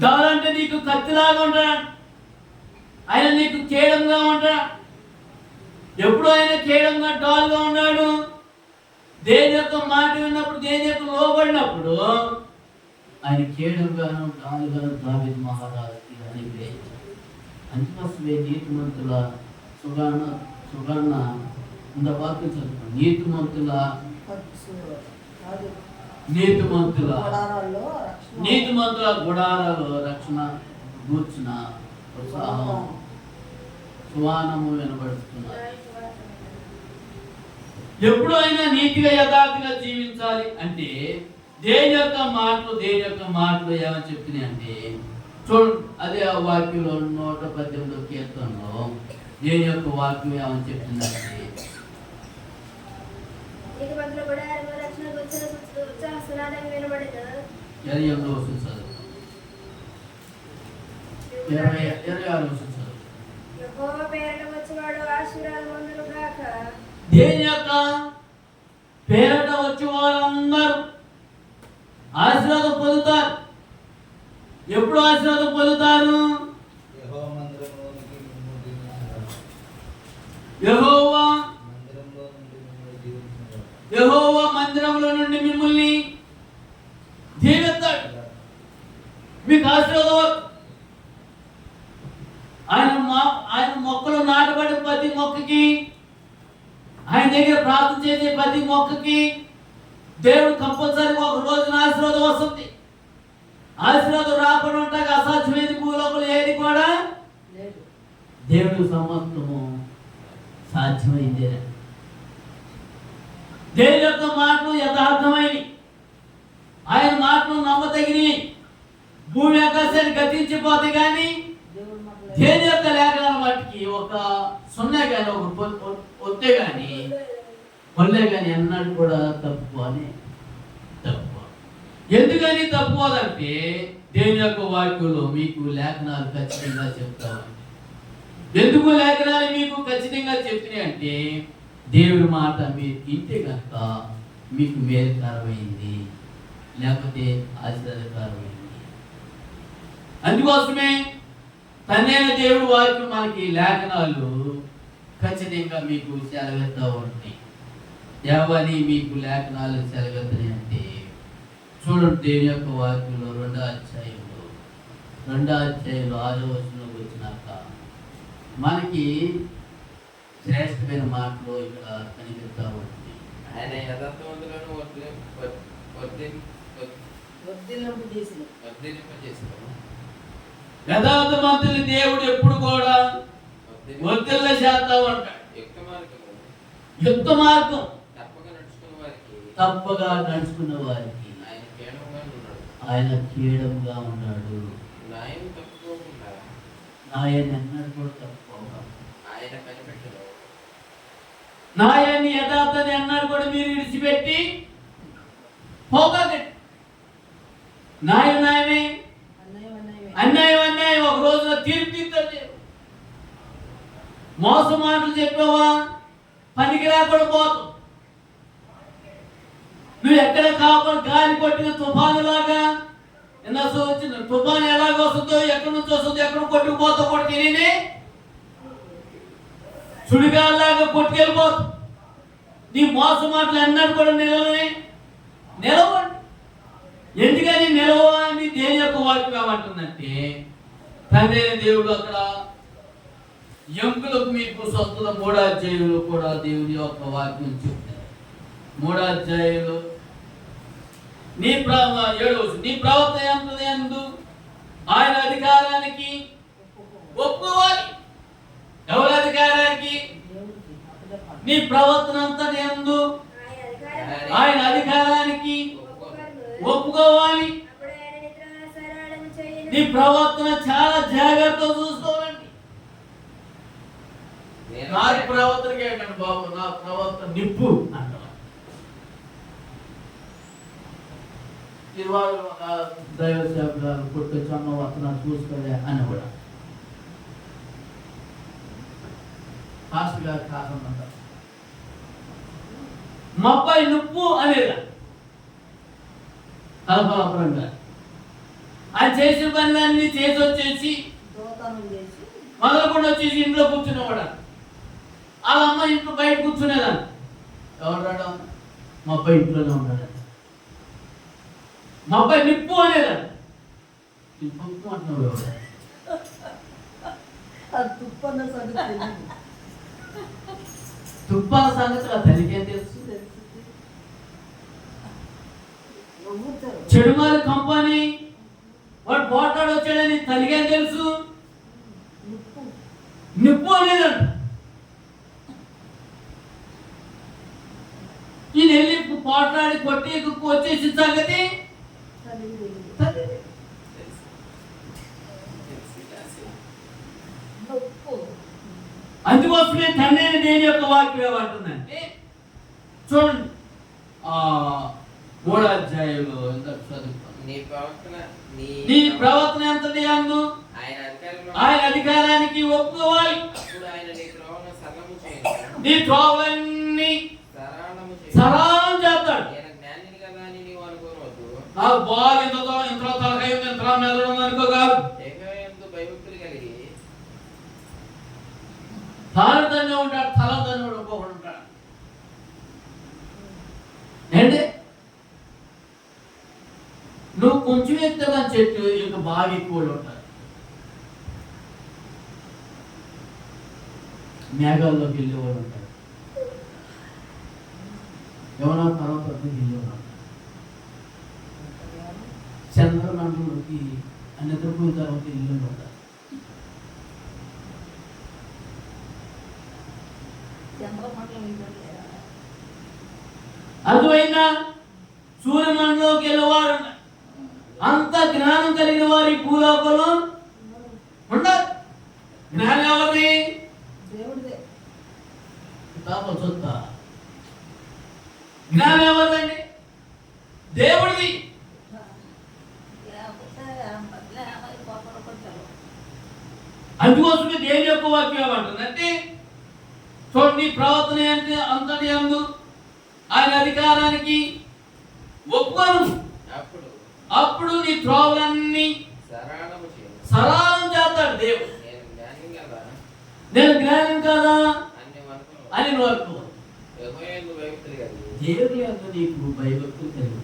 దారు అంటే నీకు కత్తిలాగా ఉంటాడు, ఆయన నీకు కేడంగా ఉంటాడు. ఎప్పుడు ఆయన కేడంగా డాలుగా ఉన్నాడు? దేని యొక్క మాట విన్నప్పుడు, దేని యొక్క లోబడినప్పుడు ఆయన కేడంగాను డాలుగాను దావీదు మహారాజుకి అనుగ్రహించాడు. అందుకోసమే నీతిమంతుల సుగర్ణ ఇంత వాక్యం చదువుతాం. నీతిమంతుల గుడారాల్లో రక్షణ కూర్చున్న ఉత్సాహం సువానము వినబడుతున్నారు. ఎప్పుడు అయినా నీతిగా యథార్థంగా జీవించాలి అంటే దేని యొక్క మాటలు ఏమని చెప్తున్నాయి అంటే, చూడండి అదే ఆ వాక్యంలో 118వ కీర్తనలో దేని యొక్క వాక్యం ఏమని చెప్తుందంటే, దేని యొక్క పేరట వచ్చే వారందరూ ఆశీర్వాదం పొందుతారు. ఎప్పుడు ఆశీర్వాదం పొందుతారు? యెహోవా మందిరంలో నుండి మిమ్మల్ని దీవిస్తాడు. మీకు ఆశీర్వాదం. ఆయన మొక్కలు నాటబడిన ప్రతి మొక్కకి, ఆయన దగ్గర ప్రార్థన చేసే ప్రతి మొక్కకి దేవుడు కంపల్సరీ ఒక రోజున ఆశీర్వాదం వస్తుంది. ఆశీర్వాదం రాకుండా ఉంటాక అసాధ్యమైన భూలోకంలో ఏది కూడా దేవుడు సమస్తము సాధ్యమైందే. దేవుని యొక్క మాటలు యథార్థమైనవి, ఆయన మాటలు నమ్మదగినవి. భూమి ఆకాశాన్ని గతించిపోతే కానీ దేని యొక్క లేఖనాల వాటికి ఒక సున్నా కానీ ఒక ఒత్తే కానీ వల్లే కానీ అన్నాడు కూడా తప్పు అని తప్పు. ఎందుకని తప్పుదంటే దేవుని యొక్క వాక్యంలో మీకు లేఖనాలు ఖచ్చితంగా చెప్తామండి. ఎందుకు లేఖనాలు మీకు ఖచ్చితంగా చెప్తున్నాయి అంటే, దేవుడి మాట మీరు ఇంటే కనుక మీకు మేలుకరమైంది, లేకపోతే ఆశీర్వాదకరమైంది. అందుకోసమే తనైన దేవుడి వాక్యం మనకి లేఖనాలు ఖచ్చితంగా మీకు సెలవెత్తా ఉంటాయి. ఎవరి మీకు లేఖనాలు సెలవెత్తని అంటే, చూడండి దేవుని యొక్క వాక్యంలో 2వ అధ్యాయంలో 6వ వచనంలోకి వచ్చినాక మనకి శ్రేష్టమైన మాటలు ఇక్కడ కనిపిస్తా ఉంటుంది. ఆయన యథార్థవంతులను యథార్థవంతులు దేవుడు ఎప్పుడు కూడా వర్ధిల్ల చేస్తా ఉంటాడు. యుక్త మార్గం తప్పగా నడుచుకున్న వారికి ఆయన కేడంగా ఉన్నాడు. నాయన్ని అన్నాడు కూడా తప్పుకోగా, నాయన్ని యథార్థాన్ని అన్నాడు కూడా మీరు విడిచిపెట్టి పోకండి. నాయమే అన్యాయం ఒక రోజున తీర్పిస్తుంది. మోసం మాటలు చెప్పావా పనికి రాకుండా పోతావు. నువ్వు ఎక్కడ కాకుండా గాలి కొట్టిన తుఫాను లాగా వచ్చిన తుఫాను ఎలాగ వస్తుందో, ఎక్కడి నుంచి వస్తుందో, ఎక్కడ కొట్టుకుపోతావు కూడా తెలియని సుడిగాల్లాగా కొట్టుకెళ్ళిపోతావు. నీ మోసం మాటలు అన్నాడు కూడా నిలవండి. ఎందుకని నిలవ అని దేని యొక్క వాక్యం ఏమంటుందంటే, తండ్రి దేవుడు అక్కడ ఎముకలకు మీకు స్వస్థత 3వ అధ్యాయంలో కూడా దేవుని యొక్క వాక్యం చెప్తారు. 3వ అధ్యాయంలో నీ ప్రవర్తన ఎందు ఆయన అధికారానికి ఒప్పుకోవాలి. ఎవరి అధికారానికి? నీ ప్రవర్తన అంతటి యందు ఆయన అధికారానికి ఒప్పుకోవాలి. నీ ప్రవర్తన చాలా జాగ్రత్తగా చూసుకోవాలండి. నా ప్రవర్తనకి ఏంటండి బాబు, నా ప్రవర్తన నిప్పు అంటారు. ఇవాళ దైవ సేవకులు కొట్టుకొచ్చమ్మ వస్తున్నాను చూసుకోలే అని కూడా పాస్టర్ గారు కాకుండా మా అబ్బాయి నువ్వు అనేదా కలపలపరంగా ఆయన చేసిన పనులన్నీ చేసి వచ్చేసి మొదలకుండా వచ్చేసి ఇంట్లో కూర్చునేవాడు. వాళ్ళ అమ్మ ఇంట్లో బయట కూర్చునేదాన్ని. ఎవరు రావడం? మా అబ్బాయి ఇంట్లోనే ఉన్నాడు. మా అబ్బాయి నిప్పు అనేదాన్ని. నిప్పు అంటున్నావు ఎవరు? తుప్పల సంగతి తల్లికేం తెలుసు? చెడుమారి కంపెనీ వాడు పోటాడు వచ్చాడని తల్లికేం తెలుసు? నిప్పు అనేదంట. ఈయన వెళ్ళి పోట్లాడి కొట్టి వచ్చేసి సంగతి అందుకోసమే తండ్రి దేని యొక్క వాక్యం ఏమంటుందంటే చూడండి 3వ అధ్యాయంలో నీ ప్రవర్తన ఎంతటి యందు ఆయన అధికారానికి ఒప్పుకోవాలి. నీ త్రోవలన్నీ సరళం చేస్తాడు. నాకు బాగా ఇంతలో తలకాయ ఇంతలో మెదడు అనుకోగాదు. తారతన్యం ఉంటాడు, తలతన్యం ఒక్కొక్కడు ఉంటాడు. ఏంటి నువ్వు కొంచెం ఎత్తగా చెట్టు ఇంకా బాగా ఎక్కువ ఉంటారు. మేఘాల్లోకి వెళ్ళేవాడు ఉంటాడు. ఎవరో పర్వతానికి వెళ్ళేవాడు. చంద్రమండలంలోకి నిద్రపోయిన తర్వాత ఇల్లు ఉంటారు. అర్థమైందా? సూర్యమండలంలోకి వెళ్ళేవారు అంత జ్ఞానం కలిగిన వారి భూలోకంలో ఉండదు. జ్ఞానం ఎవరిది? జ్ఞానం ఎవరిదండి? దేవుడిది. అందుకోసమే దేవుని యొక్క వాక్యం ఏమంటుందంటే చూడండి, నీ ప్రవర్తన అంటే అంతటి యందు ఆయన అధికారానికి ఒప్పుకోను. అప్పుడు నీ త్రోవలన్నీ సరళం చేస్తాడు దేవుడు. నేను జ్ఞానం కదా అని నువ్వు అనుకో. దేవుడి అందు నీకు భయభక్తులు కలిగి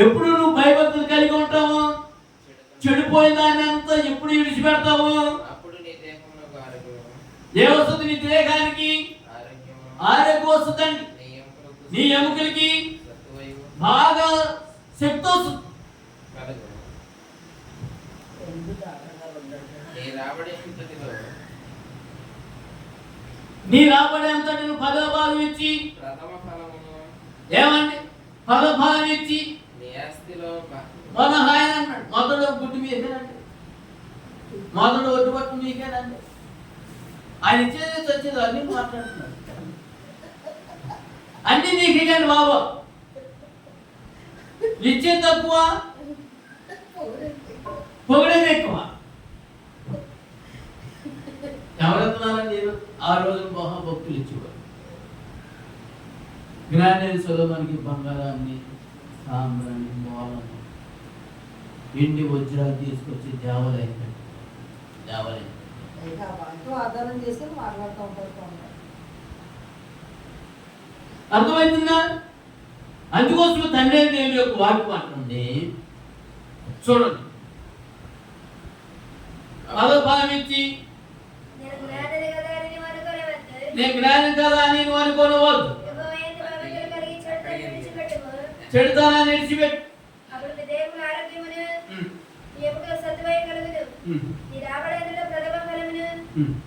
ఎప్పుడు నువ్వు భయభక్తులు కలిగి ఉంటావు? చెడిపోయిన దాన్ని అంతా ఎప్పుడు విడిచిపెడతావు? ఏమొస్తుంది? నీ దేహానికి ఆరోగ్యం వస్తుందండి. నీ ఎముకలకి బాగా శక్తి వస్తుంది. నీ రాబడి అంతటి నువ్వు 10వ భాగం ఇచ్చి ఏమండి 10వ భాగం ఇచ్చి మన ఆయన అన్నాడు మొదలు గుడ్డు మీదేనండి, మొదలు ఒడ్డుపట్టు మీకేనండి. ఆయన ఇచ్చేది వచ్చేది అన్ని మాట్లాడుతున్నాడు. అన్ని నీకేనండి బాబు. ఇచ్చేది తక్కువ, పొగడేది ఎక్కువ. ఎవరెత్తున్నారని నేను ఆ రోజు మహాభక్తులు ఇచ్చేవారు. జ్ఞానేశ్వరులు సొలొమోనుకి బంగారాన్ని, సాంబ్రాన్ని, మోలను, ఎండి వజ్రాలు తీసుకొచ్చి దేవాలయం అర్థమవుతుందా? అందుకోసం తండ్రి దేవుని యొక్క వాక్యం అంటుంది చూడండి అదో ఫలం ఇచ్చి నేను జ్ఞానిని కదా అని నీవు అనుకొనవద్దు. నేను జ్ఞానం కదా అని నువ్వు అనుకోనవద్దు. యెహోవాయందు భయభక్తులు కలిగి చెడుతనాన్ని విడిచిపెట్టుము. చెడుతనాన్ని విడిచిపెట్టు. అప్పుడు నీ దేవుని ఆరోగ్యమును నీ ఎముకల సత్తువై కలుగును. నీ రాబడేందులో ప్రథమ ఫలమును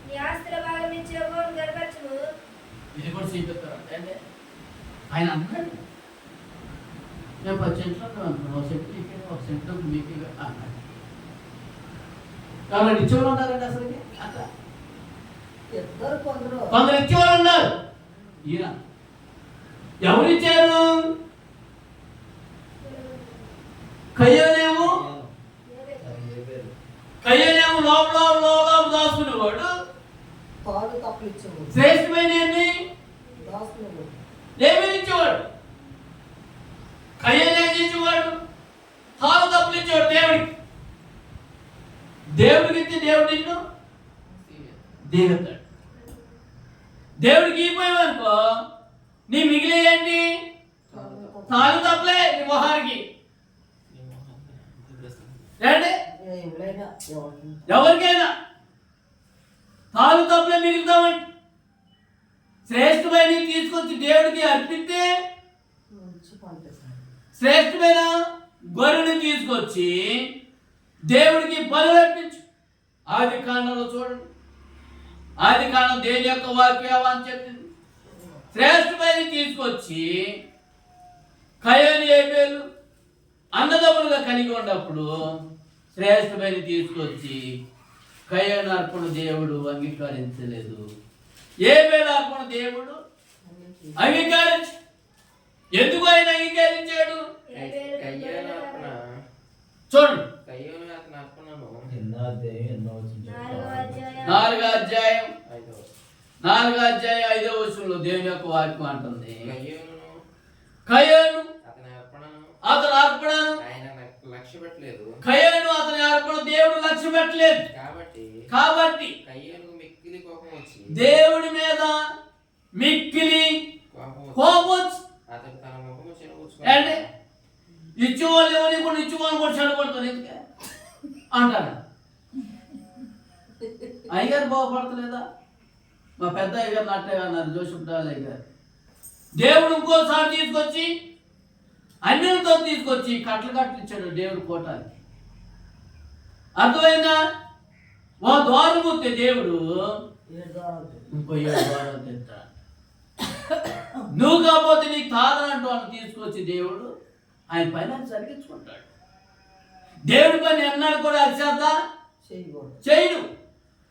నీ ఆస్తుల భాగం ఇచ్చి యెహోవాను గనపరచుము. ఇది కూడా చూపిస్తారు అంటే ఆయన అన్నాడు మేము 10 సెంట్లు అనుకున్నాం, ఒక సెంట్లు ఇక్కడ, ఒక సెంట్లు మీకు అన్నాడు. కాబట్టి ఇచ్చేవాళ్ళు ఉన్నారండి అసలుకి అట్లా ఇద్దరు కొందరు ఇచ్చేవాళ్ళు ఉన్నారు. ఈయన ఎవరు ఇచ్చారు? కయ్యనేమో లోపల దాచుకునేవాడు. తాడు తప్పులు ఇచ్చేవాడు, శ్రేష్టమైన దాచుకునేవాడు. లేబుల్ ఇచ్చేవాడు, కయ్యనే ఇచ్చేవాడు, తాను తప్పులు ఇచ్చేవాడు. దేవుడికి ఇస్తే దేవుడు నిన్ను దిగుతాడు. దేవుడికి ఇవ్వమనుకో నీ మిగిలేయండి తాను తప్పులే నీ మొహానికి. ఎవరైనా ఎవరికైనా తాను తప్పులే మిగులుతామండి. శ్రేష్టమైన తీసుకొచ్చి దేవుడికి అర్పిస్తే మంచి పంట శ్రేష్టమైన గొర్రెని తీసుకొచ్చి దేవుడికి బలి అర్పించు. ఆది కాండంలో చూడండి, ఆది కాండం దేవుని యొక్క వాక్యం అని చెప్పింది. శ్రేష్టమైన తీసుకొచ్చి కయ్యని హేబేలు అన్నదమ్ములుగా కలిగి ఉన్నప్పుడు శ్రేష్టమైన తీసుకొచ్చి కయ్యను అర్పణ దేవుడు అంగీకరించలేదు, హేబేలు అర్పణ దేవుడు అంగీకరించు. ఎందుకు ఆయన అంగీకరించాడు? కయ్యోను అర్పణ చూడండి కయ్యోను అతని అర్పణను 4వ అధ్యాయం 5వ 5వ వచనంలో దేవుని యొక్క వాక్యం అంటుంది, కయ్యోను కయ్యను అతని అర్పణను ఆయన లక్ష్య పెట్టలేదు. కయ్యను అతని అర్పణ దేవుడు లక్ష్య పెట్టలేదు. కాబట్టి కయ్యోనుకు మిక్కిలి కోపం వచ్చి దేవుడి మీద మిక్కిలి కోపం వచ్చి అతడు తన ముఖము అంటే చిన్నపుచ్చుకొని ఇచ్చేవాళ్ళు ఎవరి కూడా ఇచ్చేవాళ్ళు కూడా చెడగొడతారు ఎందుకే అంటారు. అయ్యగారు బాగుపడతలేదా? మా పెద్ద అయ్యగారు అట్టే అన్నారు, జోషప్ డాలయ్య గారు. దేవుడు ఇంకోసారి తీసుకొచ్చి అన్యులతో తీసుకొచ్చి కట్లు ఇచ్చాడు దేవుడు కోటానికి. అర్థమైందా? ఓ ద్వారం ముత్తే దేవుడు ఇంకో 7 ద్వారాలు తెస్తాడు. నువ్వు కాకపోతే నీకు తాదనంటూ అని తీసుకొచ్చి దేవుడు ఆయన పైన సరిగించుకుంటాడు. దేవుడి పని ఎన్నాడు కూడా అశ్రద్ధ చేయడు.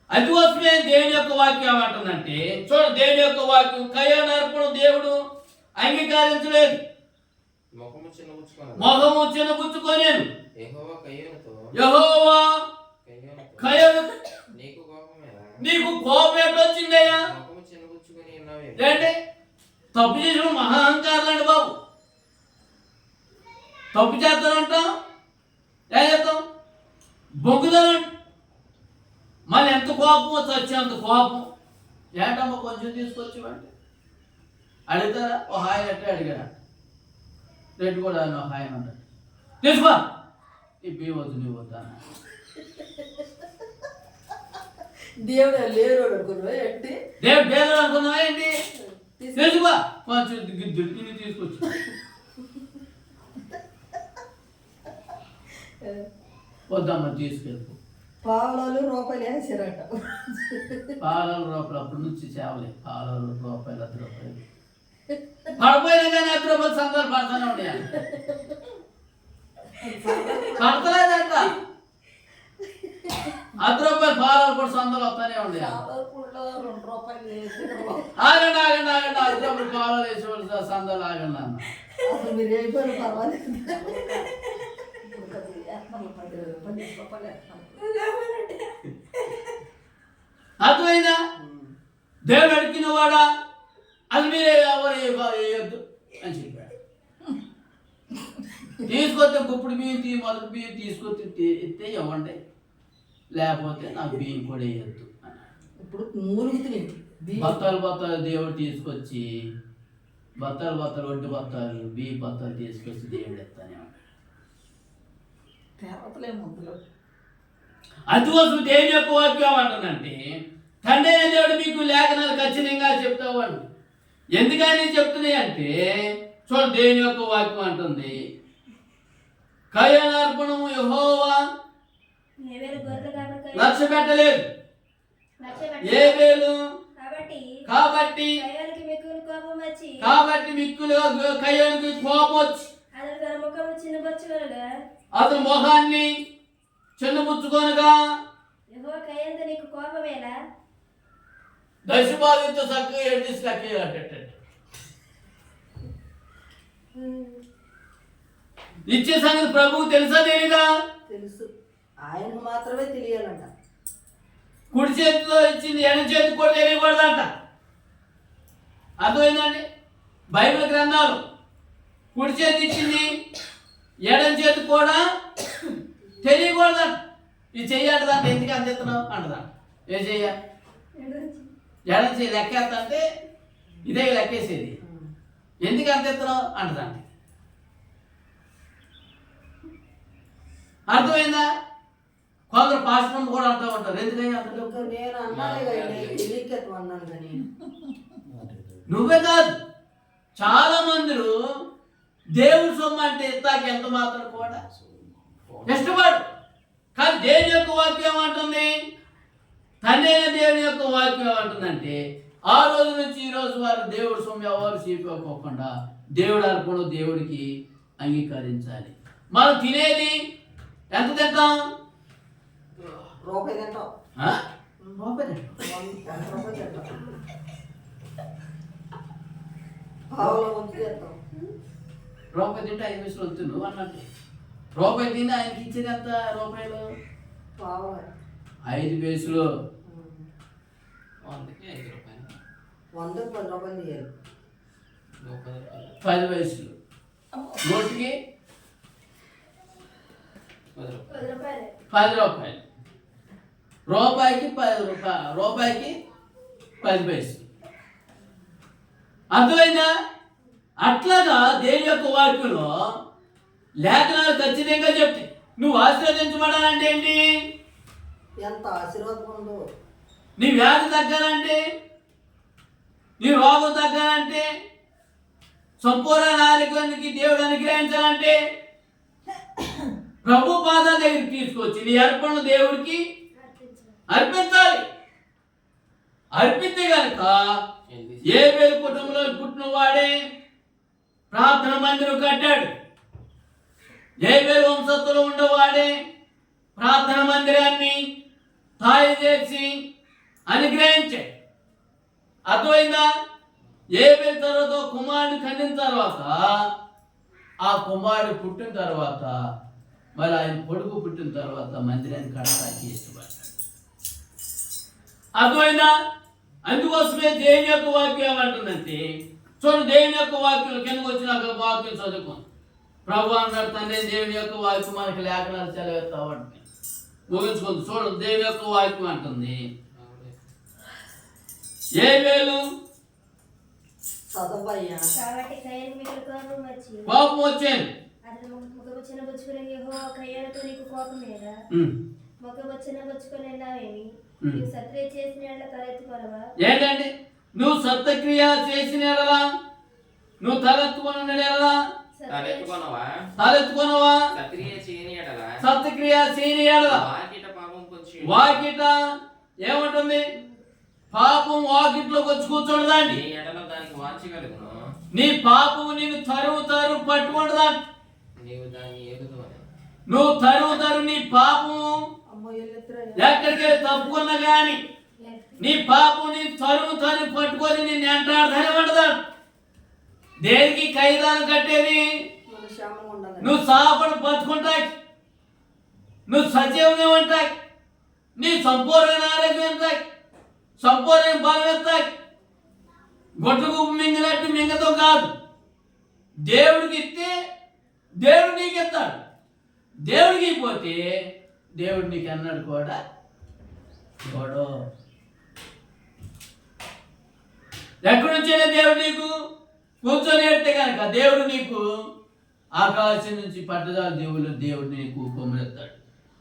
అందుకోసమే దేవుని యొక్క వాక్యం ఏమంటుందంటే చూడ, దేవుని యొక్క వాక్యం కయ్యను అర్పణ దేవుడు అంగీకరించలేదు, మొహము చిన్నపుచ్చుకోలేదు. యెహోవా కయ్యను నీకు కోపం ఎట్టొచ్చిందయ్యా? ఏంటి తప్పు చేసిన మహా అహంకారులండి బాబు. తప్పు చేస్తానంటాం, ఏం చేస్తాం? బొగ్గుదానంట. మళ్ళీ ఎంత కోపం వచ్చి అంత కోపం ఏంటమ్మా కొంచెం తీసుకొచ్చి అంటే అడుగుతారా? ఓ హాయ్ అంటే అడిగాడు, రేటు కూడా ఒక హాయ్ అంటాడు, తీసుకో ఈ బియ్యం వద్దు నువ్వు వద్దా. దేవుడు లేరు అనుకున్నా ఏంటి? దేవుడు పేరు అనుకున్నావా ఏంటి? తీసుకో కొంచెం గిద్దుడు తీసుకొచ్చి వద్దమ్మా తీసుకెళ్ళిపో. పావులు రూపాయలు వేసారట. పాలలు రూపాయలు అప్పటి నుంచి సేవలే. పాలలు రూపాయలు 10 రూపాయలు పడిపోయినా కానీ 10 రూపాయలు సందాలు పడతానే ఉండాలి. పడతలేదంట 10 రూపాయలు పాలలు కూడా సందాలు వస్తానే ఉండాలి. 2 రూపాయలు ఆగండి ఆగండి ఆగండి 10 రూపాయలు పాలలు వేసేవాళ్ళు సందాలు ఆగండి అన్న. అసలు మీరు అయిపోయిన పర్వాలేదు. అర్థమైందా? దేవుడు అడిగిన వాడా అది మీరే ఎవరు వేయొద్దు అని చెప్పాడు. తీసుకొస్తే గుప్పుడు బియ్యం మొదటి బియ్యం తీసుకొచ్చి ఎత్తే ఇవ్వండి, లేకపోతే నాకు బియ్యం కూడా వేయొద్దు అన్నాడు. ఇప్పుడు మూలుగుతుంది బత్తాలు దేవుడు తీసుకొచ్చి బత్తాలు ఒడ్డు బత్తాలు బియ్యం బత్తాలు తీసుకొచ్చి దేవుడు ఎత్తానే ఉంటాడు. తేవతలే ముందులో అందుకోసం దేవుని యొక్క వాక్యం అంటుందంటే తండ్రి అయిన దేవుడు మీకు లేఖనాలు ఖచ్చితంగా చెప్తావాడు. ఎందుకని చెప్తున్నాయి అంటే చూడండి, దేవుని యొక్క వాక్యం అంటుంది కయ్యానార్పణము యెహోవా లక్ష్య పెట్టలేదు. ఏబేలు కాబట్టి మిక్కులు కయ్యానికి కోపం వచ్చి అతని ముఖాన్ని చిన్నపుచ్చుకొనగా దశభాగంతో చక్కగా ఏడ్చేసి లెక్క ఇచ్చే సంగతి ప్రభువు తెలుసా తెలీదా? తెలుసు, ఆయనకు మాత్రమే తెలియాలంట. కుడి చేతితో ఇచ్చింది ఎడం చేతికి కూడా తెలియకూడదంట. అర్థమైందండి? బైబిల్ గ్రంథాలు కుడి చేతి ఇచ్చింది ఎడం చేతి కూడా తెలియకూడదంట. ఇది చెయ్యాలంటే ఎందుకు అందిస్తున్నావు అంటదంట. ఏ చెయ్య ఎడం చెయ్యి లెక్కేస్తంటే ఇదే లెక్కేసేది, ఎందుకు అందిస్తున్నావు అంటదంట. అర్థమైందా? కొందరు పాశ్రం కూడా అంటూ ఉంటారు, ఎందుకని అంటారు? నేను అన్నాను కానీ నువ్వే కాదు, చాలా మంది దేవుడి సొమ్ము అంటే ఇస్తాకి ఎంత మాత్రం కూడా ఇష్టపడు. కానీ దేవుని యొక్క వాక్యం ఏమంటుంది? తండ్రి అయిన దేవుని యొక్క వాక్యం ఏమంటుందంటే ఆ రోజు నుంచి ఈ రోజు వారు దేవుడి సొమ్ము ఎవరు చీపుకోకుండా దేవుడు అర్పణ దేవుడికి అంగీకరించాలి. మనం తినేది ఎంత తింటాం? రూపాయి తింటాం. రూపాయి తింటాం. రూపాయి తింటే 5 పైసలు వద్దు నువ్వు అన్నట్టు. రూపాయి తిని ఆయనకి ఇచ్చేది ఎంత రూపాయలు? 5 పైసలు. 100 10 రూపాయలు తీయాలి. 10 పైసలు నోటికి 10 రూపాయలు. రూపాయికి 10 రూపాయలు, రూపాయికి 10 పైసలు. అర్థమైందా? అట్లాగా దేవుని యొక్క వాక్యంలో లేఖనాలు ఖచ్చితంగా చెప్తాయి. నువ్వు ఆశీర్వదించబడాలంటే ఏంటి? ఎంత ఆశీర్వాదం ఉందో. నీ వ్యాధి తగ్గాలంటే, నీ రోగం తగ్గాలంటే, సంపూర్ణ ఆరోగ్యానికి దేవుడు అనుగ్రహించాలంటే ప్రభు పాదాల దగ్గరికి తీసుకొచ్చి నీ అర్పణలు దేవుడికి అర్పించాలి. అర్పితే కనుక ఏబేలు కుటుంబంలో పుట్టిన వాడే ప్రార్థన మందిరం కట్టాడు. ఏబేలు వంశస్థులు ఉండేవాడే ప్రార్థన మందిరాన్ని తయారు చేసి అనుగ్రహించాడు. అర్థమైందా? ఏబేలు తర్వాత కుమారుడు కన్నిన తర్వాత ఆ కుమారుడు పుట్టిన తర్వాత మరి ఆయన కొడుకు పుట్టిన తర్వాత మందిరాన్ని కట్టడానికి ఇష్టపడ్డాడు. అర్థమైందా? అందుకోసమే దేవుని యొక్క వాక్యం ఏమంటుందంటే చూడండి, దేవుని యొక్క వాక్యం కిందకు వచ్చినాక వాక్యం చదువుకోండి. ప్రభు అన్నాడు, తండ్రి దేవుని యొక్క వాక్యం మనకి లేఖనాలు చదివేస్తామంటే ముగించుకుంది. చూడండి, దేవుని యొక్క వాక్యం అంటుంది ఏబేలు కోపం వచ్చాను. ఏంటండి? నువ్వు సత్క్రియ చేసిన నువ్వు తలెత్తుకుని తలెత్తుకున్నావా? సత్క్రియ చేయని వాకిట ఏమంటుంది? పాపం వాకిట్లోకి వచ్చి కూర్చోండి. నీ పాపం నేను తరువు పట్టుకుంటుందండి. నువ్వు తరువు నీ పాపము ఎక్కడికి తప్పుకున్నా కానీ నీ పాపం నీ తరువు పట్టుకొని నేను ఎంటాడదని పడతాడు. దేనికి ఖైదాలు కట్టేది? నువ్వు సాపడు బతుకుంటాయి, నువ్వు సజీవంగా ఉంటాయి, నీ సంపూర్ణ ఆరోగ్యం ఉంటాయి, సంపూర్ణ బలం ఎత్తాయి. గొడ్డకు మింగినట్టు మింగతో కాదు. దేవుడికి ఇస్తే దేవుడు నీకు ఇస్తాడు. దేవుడికి పోతే దేవుడు నీకు అన్నాడు కూడా గొడవ. ఎక్కడి నుంచైనా దేవుడు నీకు కూర్చొని ఎడితే కనుక దేవుడు నీకు ఆకాశం నుంచి పట్టదాలు దేవుడు నీకు కొమ్మెత్తాడు.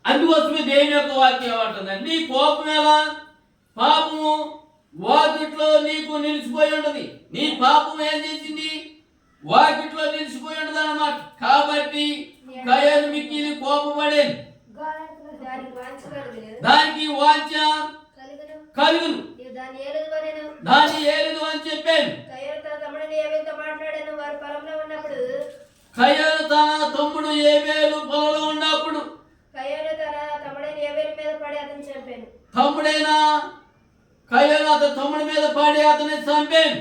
అందుకోసమే దేవుని యొక్క వాక్యం ఏమంటుందండి, నీ కోపం ఎలా? పాపము వాకిట్లో నీకు నిలిచిపోయి ఉండదు. నీ పాపం ఏం చేసింది? వాకిట్లో నిలిచిపోయి ఉండదు అన్నమాట. కాబట్టి కయను మిక్కిలి కోపపడేది, దానికి వాంఛ కలుగును, దాన్ని ఏలుదు అని చెప్పాను. కయను తన తమ్ముడు ఏబేలు పొలంలో ఉన్నప్పుడు తమ్ముడైనా కయను అతని తమ్ముడి మీద పడి అతన్ని చంపాను.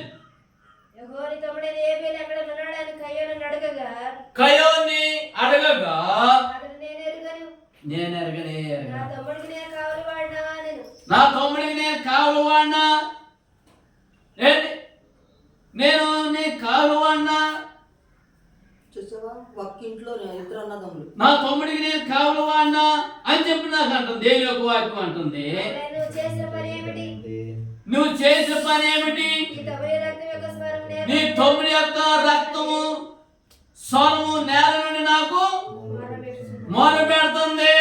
కయోని అడగగా నేను ఎరగనే నా తమ్ముడికి నేను కావలి వాడినా, నేను నీ కావలి వాడినా, చూసావా ఒక్కింట్లో ఇద్దరు అన్నదమ్ములు, నా తమ్ముడికి నేను కావలి వాడినా అని చెప్పి నాకు అంటుంది. దేవుని యొక్క వాక్యం అంటుంది, నువ్వు చేసిన పని ఏమిటి? నీ తమ్ముడి యొక్క రక్తము స్వరము నేల నుండి నాకు మొరపెడుతుంది,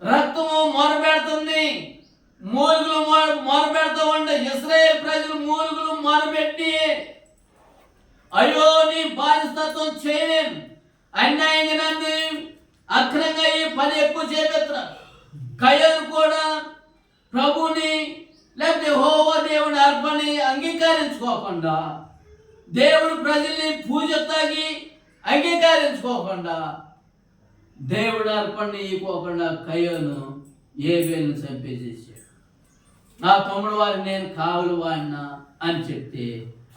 రక్తము మొరపెడుతుంది. మూలుగులు మొరపెడతా ఉండే ఇశ్రాయేలు ప్రజలు మూలుగులు మొరపెట్టి, అయ్యో నీ బానిసత్వం చేయలేను, అన్యాయంగా నన్ను అక్రంగా ఈ పని ఎక్కువ చేపెత్తా. కయ్యను కూడా ప్రభుని లేకపోతే యెహోవా దేవుని అర్పణని అంగీకరించుకోకుండా, దేవుడు ప్రజల్ని పూజ తాగి అంగీకరించుకోకుండా, దేవుడు అర్పణని ఇవ్వకుండా కయ్యను ఏబేలును చంపేసేసాడు. నా తమ్ముడు వారిని నేను కావలి వాడినా అని చెప్తే,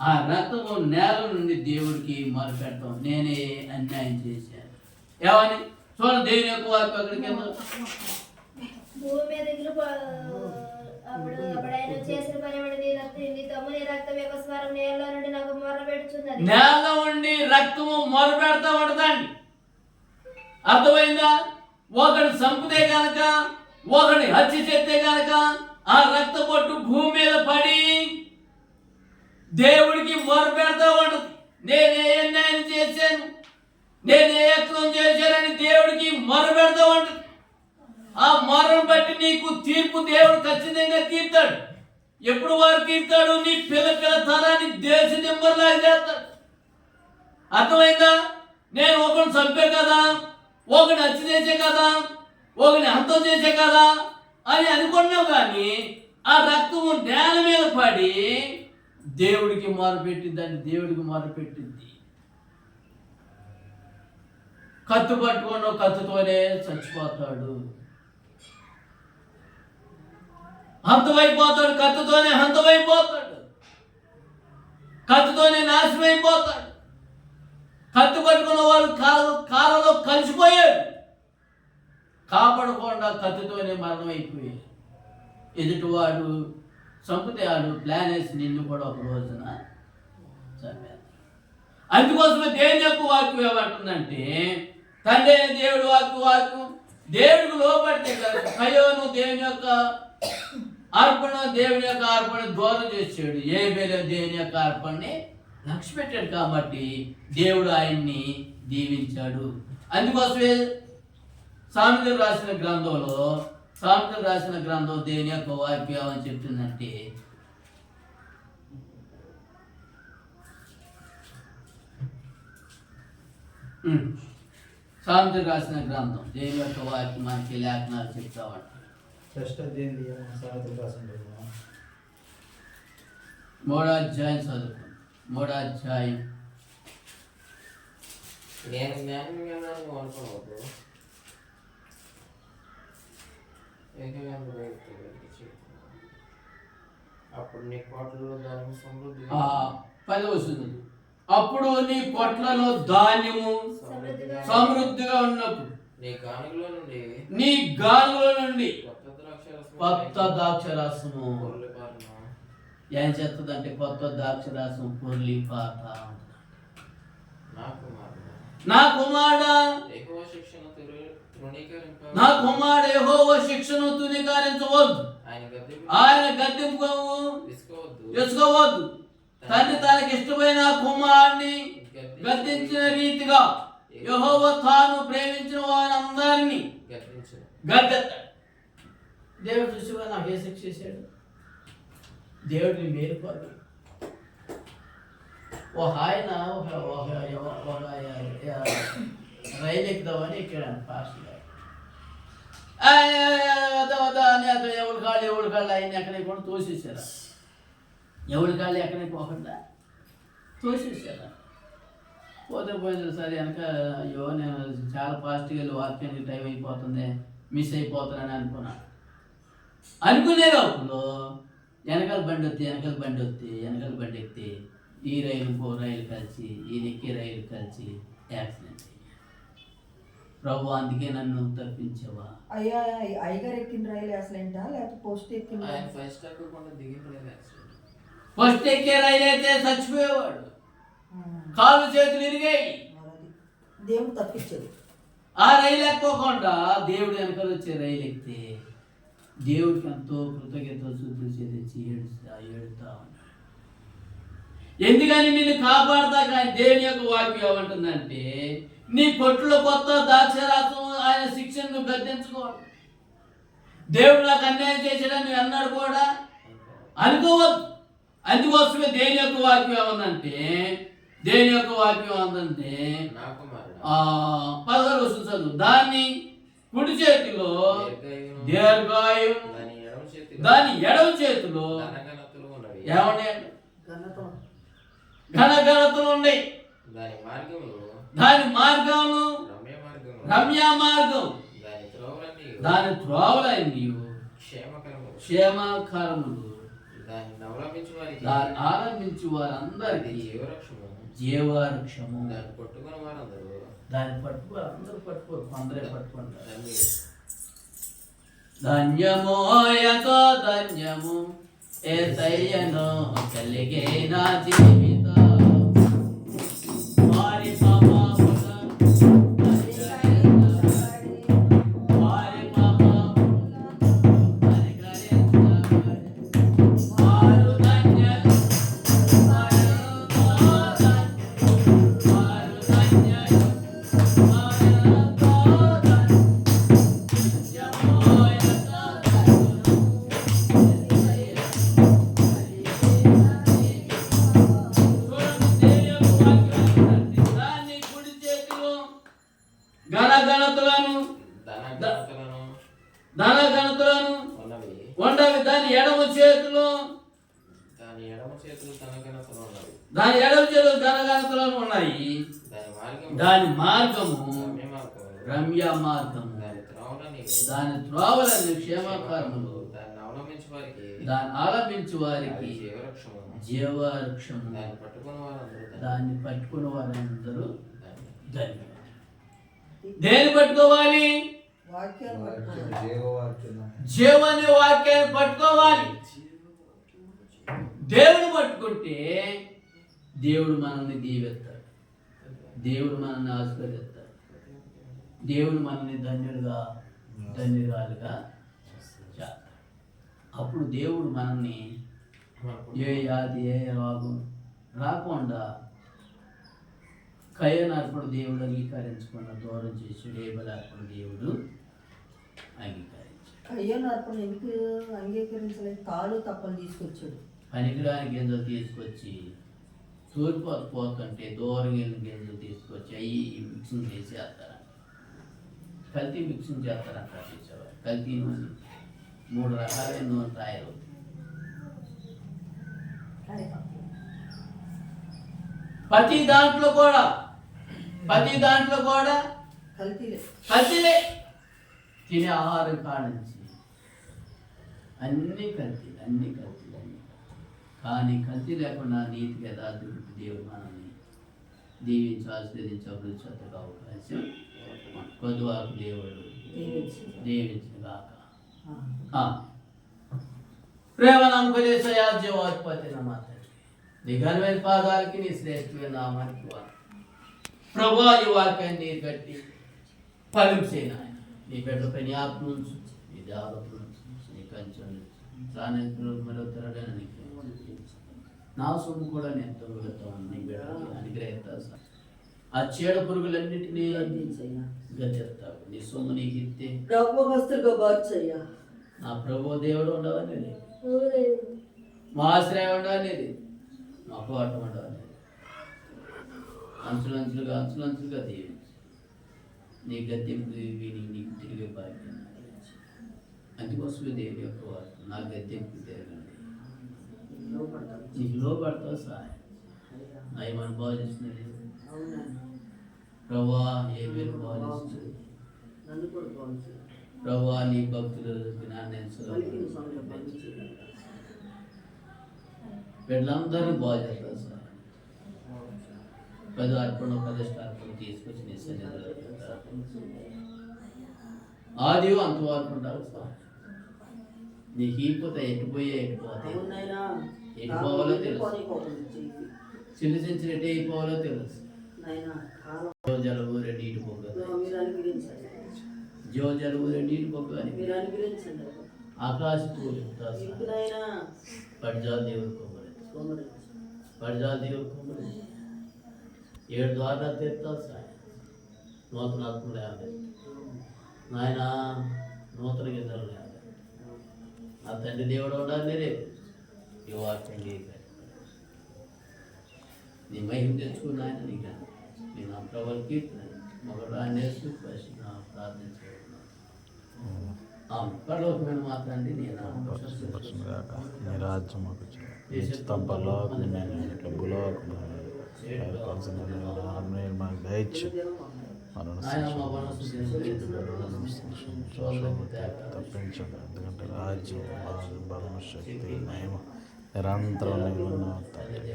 ఆ రక్తము నేల నుండి దేవుడికి మొరపెడతాం, నేనే అన్యాయం చేశాను ఏమని చూడండి. దేవుని యొక్క వాక్యం అక్కడికి భూమి మీద అప్పుడైనా చేసిన పని నీ తమ్ముని రక్తం యొక్క స్వరం నేల నుండి నాకు మొరపెడుచున్నది. నేల నుండి రక్తము మొరపెడతా ఉంటదండి. అర్థమైందా? ఒకడు చంపితే గనక, ఒకడిని హత్య చేస్తే గనక ఆ రక్త పొట్టు భూమి మీద పడి దేవుడికి మొరపెడతా ఉంటది. నేనే అన్యాయం చేశాను, నేనే అక్రమం చేశానని దేవుడికి మొరపెడతా ఉంటది. ఆ మొరను బట్టి నీకు తీర్పు దేవుడు ఖచ్చితంగా తీర్తాడు. ఎప్పుడు వారు తీర్తాడు? నీ పిల్ల తరాన్ని దేశ దింబర్లాగా చేస్తాడు. అర్థమైందా? నేను ఒకరిని చంపే కదా, ఒకరిని హత్య చేసే కదా, ఒకరిని హంతం చేసే కదా అని అనుకున్నావు, కానీ ఆ రక్తము నేల మీద పడి దేవుడికి మొరపెట్టిందండి. దేవుడికి మొరపెట్టింది. కత్తి పట్టుకున్న కత్తితోనే చచ్చిపోతాడు, హంతమైపోతాడు, కత్తితోనే హంతమైపోతాడు, కత్తితోనే నాశనం అయిపోతాడు. కత్తి పట్టుకున్న వాడు కాలంలో కలిసిపోయాడు, కాపాడకుండా కత్తితోనే మరణం అయిపోయాడు. ఎదుటివాడు చంపితే ఆడు ప్లాన్ వేసి నిన్ను కూడా ఒక రోజున చంపాడు. అందుకోసమే దేవుని యొక్క వాక్యం ఏమంటుందంటే, తండ్రి అయిన దేవుడు వాక్యం దేవుడికి లోపడితే కదా. కయ్యోను దేవుని యొక్క అర్పణ దూరం చేసాడు. ఏబేలు దేవుని యొక్క అర్పణని లక్ష్య పెట్టాడు కాబట్టి దేవుడు ఆయన్ని దీవించాడు. అందుకోసమే సామెతలు రాసిన గ్రంథం దేవుని యొక్క వాక్యం ఏమని చెప్తుందంటే, సామెతలు రాసిన గ్రంథం దేవుని యొక్క వాక్యం మనకి లేఖనాలు చెప్తామంట. మూడో అధ్యాయం చదువుకోండి. మూడో అధ్యాయం. నేను జ్ఞానంగా అనుకోవద్దు, అప్పుడు నీ కోటలలో ధాన్యము సమృద్ధి. 10వ వచనం. అప్పుడు నీ కొట్లలో ధాన్యము సమృద్ధిగా ఉన్నప్పుడు నీ గానులో నుండి కొత్త ద్రాక్షరసము ఏం చేస్తుందంటే, కొత్త ద్రాక్షరసం పొర్లి పాతా. నా కుమారుడా యెహోవా శిక్షను తృణీకరించవద్దు, ఆయన గద్దింపుకోవద్దు. తండ్రి తనకి ఇష్టమైన కుమారుని గద్దించిన రీతిగా యెహోవా తాను ప్రేమించిన వారందరినీ గర్వించను. గద్దెత్తాడు. దేవుడు చూసివా నాకు ఏ శిక్ష చేశాడు? దేవుడిని మేలుకోవాలి. ఒక ఆయన ఒక రైలు ఎక్కుదామని ఎక్కాడు ఫాస్ట్ అని అతను ఎవరి కాళ్ళు ఆయన ఎక్కడికి కూడా తోసేసారా? ఎవరి కాళ్ళు ఎక్కడికి పోకుండా తోసేసారా? పోతే పోయింది సరే వెనక అయ్యో నేను చాలా ఫాస్ట్గా వెళ్ళి వాక్యానికి టైం అయిపోతుంది, మిస్ అయిపోతున్నాను అనుకునే అప్పుడు వెనకాల బండి ఎక్కితే ఈ రైలు కలిసి ఈయన ఎక్కే రైలు కలిసి యాక్సిడెంట్ అయ్యి ప్రభు అందుకే నన్ను తప్పించవా. అయ్యా అయ్యగారు ఎక్కిన రైలు యాక్సిడెంటా లేకపోతే పోస్ట్ ఎక్కిన ఆయన ఫస్ట్ ఎక్కకుండా దిగిపోలేదు యాక్సిడెంట్. ఫస్ట్ ఎక్కే రైలు అయితే చచ్చిపోయేవాడు, కాళ్ళు చేతులు ఇరిగాయి. దేవుడు తప్పించాడు. ఆ రైలు ఎక్కోకుండా దేవుడు వెనకాల వచ్చే రైలు ఎక్కితే దేవుడికి ఎంతో కృతజ్ఞత శుద్ధి చేసి ఏడుస్తా ఉన్నాడు. ఎందుకని నిన్ను కాపాడతా. కానీ దేవుని యొక్క వాక్యం ఏమంటుందంటే నీ పొట్టులో కొత్త ద్రాక్షారసం ఆయన శిక్షను గద్దించుకోవాలి. దేవుడు నాకు అన్యాయం చేశాడని నువ్వు అన్నాడు కూడా అనుకోవద్దు. అందుకోసమే దేని యొక్క వాక్యం ఏమందంటే 16 వస్తుంది చదువు. దాన్ని కుడి చేతిలో దీర్ఘాయు, దాని ఎడమ చేతిలో ఏమన్నాయి? ఘనఘనతలు ఉన్నాయి. దాని మార్గమును రమ్య మార్గం, దాని త్రోవలన్నీ క్షేమకరములు, దాన్ని ఆరంభించి వారందరికీ జీవవృక్షము. దాన్ని పట్టుకోరు, అందరూ పట్టుకోరు, కొందరే పట్టుకుంటారు. ధన్యమో ఎంతో ధన్యము యేసయ్యను కలిగే నా జీవితం. వారి ధనఘనతలను ఉండవి. దాని ఎడమ చేతిలో ధనఘనతలను ఉన్నాయి. దాని మార్గము రమ్య మార్గము, దాని త్రోవలన్నీ క్షేమకరములు, దాన్ని ఆలంబించు వారికి జీవవృక్షము. దాన్ని పట్టుకున్న వారందరూ ధన్యులు. దేన్ని పట్టుకోవాలి? జీవని వాక్యాన్ని పట్టుకోవాలి. దేవుని పట్టుకుంటే దేవుడు మనల్ని దీవెత్తాడు, దేవుడు మనల్ని ఆశీర్వదిస్తాడు, దేవుడు మనల్ని ధన్యురాలుగా చేస్తాడు. అప్పుడు దేవుడు మనల్ని ఏ వ్యాధి ఏ రోగం రాకుండా కయ్యను అర్పణ దేవుడు అంగీకరించకుండా దూరం చేసాడు. ఏ బలార్పణ దేవుడు అంగీకరించాడు. కయ్యను అర్పణ ఎందుకు అంగీకరించలేదు? కాలు తప్పలు తీసుకొచ్చాడు. పనికిరాని గింజలు తీసుకొచ్చి తూర్పు పోతుంటే దూరం వెళ్ళిన గింజలు తీసుకొచ్చి అవి మిక్సింగ్ చేసి వేస్తారంట. కల్తీ మిక్సింగ్ చేస్తారంట. కల్తీ నూనె 3 రకాలైన నూనె తయారవుతుంది. ప్రతి దాంట్లో కూడా కల్తీలే. తినే ఆహారం కానించి అన్ని కల్తీలు. కానీ కల్తీ లేకుండా నీతిగా యథార్థుడు దేవుడు మనల్ని దీవించి ఆశీర్వదించి అభివృద్ధికి అవకాశం కొద్దివాకు దేవుడు దీవించిన గాక. ప్రేమ నమ్మకలేసయా జీవాధిపతి నమాత నీ ఘనమైన పాదాలకి నీ శ్రేష్టమైన నామానికి ప్రభు ఈ వాక్యాన్ని నీరు కట్టి ఫలించేనా నీ బిడ్డపై నీ ఆత్మ నుంచి నీ దేవతల నుంచి నీ కంచె నుంచి మరో తరడైన నీకు నా సొమ్ము కూడా నేను తొలగుతాను. నీ బిడ్డకి అనుగ్రహిస్తా ఆ చీడ పురుగులన్నిటినీ గద్దించయ్యా. గద్దెత్తావు. నీ సొమ్ము నీకు ఇస్తే నమ్మకస్తులుగా మార్చయ్యా. నా ప్రభు దేవుడు ఉండవనేది, మా ఆశ్రయం ఉండవనేది, మా పోరాటం ఉండవనేది. అంచులంచులుగా దీవించి నీ గద్దెంపు విని నీకు తిరిగే భాగ్యం అనుగ్రహించు. అందుకోసమే దేవుని యొక్క వార్త, నా గద్దెంపు తిరగండి, నీకు లోపడతావు సహాయం. నయమని బాధిస్తున్నది ప్రభా, ఏ మీరు బాధిస్తుంది నన్ను కూడా బాగుంది. ప్రభా, నీ భక్తులు జ్ఞానం పలికిన సమయంలో పంపించయ్యా. వీళ్ళందరూ బాధ్యత సార్. పది అర్పణ ప్రతిష్టార్పణ తీసుకొచ్చి నీ సన్నిధిలో పెడతారు. ఆది అంతవరకు ఉండాలి సార్. నీకు ఈపోతే ఎటుపోతాయి, అవునైనా ఎటు పోవాలో తెలుసు, పోనీకోకుండా చెయ్యి. చిన్న ఎటు అయిపోవాలో తెలుసు. నాయనా కాలం జోజలు ఊరే నీటి పొగ, మీరు అనుగ్రహించండి. జోజలు ఊరే నీటి పొగ అని మీరు అనుగ్రహించండి. ఆకాశ పూలు ఇంకునైనా పడిజా దేవుడు కొమ్మరి, సోమరించి పడిజా దేవుడు కొమ్మరి 7 ద్వారా తీర్థాలు సాయం. నూతన ఆత్మలు 50 నాయన, నూతన గిద్దలు 50. నా తండ్రి దేవుడు ఉండాలి రేపు ఈ వార్తండి నీ మహిమ తెచ్చుకున్న ఆయన నీకు నేను నా ప్రభు కీర్తన మగడు నేర్చు ప్రార్థన చేయడం పరలోకమైన మాట్లాడి నేను నీ రాజ్యం మాకు ఇష్టం పరలోకం నేను ఇట్లా భూలోకం మాకు దయచ్చు తప్పించండి. ఎందుకంటే రాజ్యం బలం శక్తి మహిమ నిరంతరం నీవు ఉన్నావు తండ్రి.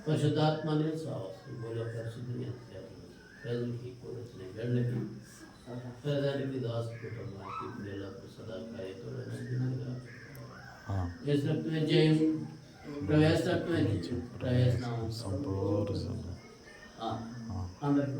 పరిశుద్ధాత్మనే సావసు బోలో పరిశుద్ధి ప్రజలకి కూడా వచ్చినాయి గళ్ళకి ప్రజలకి దాసు కుటుంబానికి పిల్లలకు సదాకాయతో వేసినట్టుమే జయం ప్రవేశమే ప్రవేశనామం సంపూర్ణ అందరికీ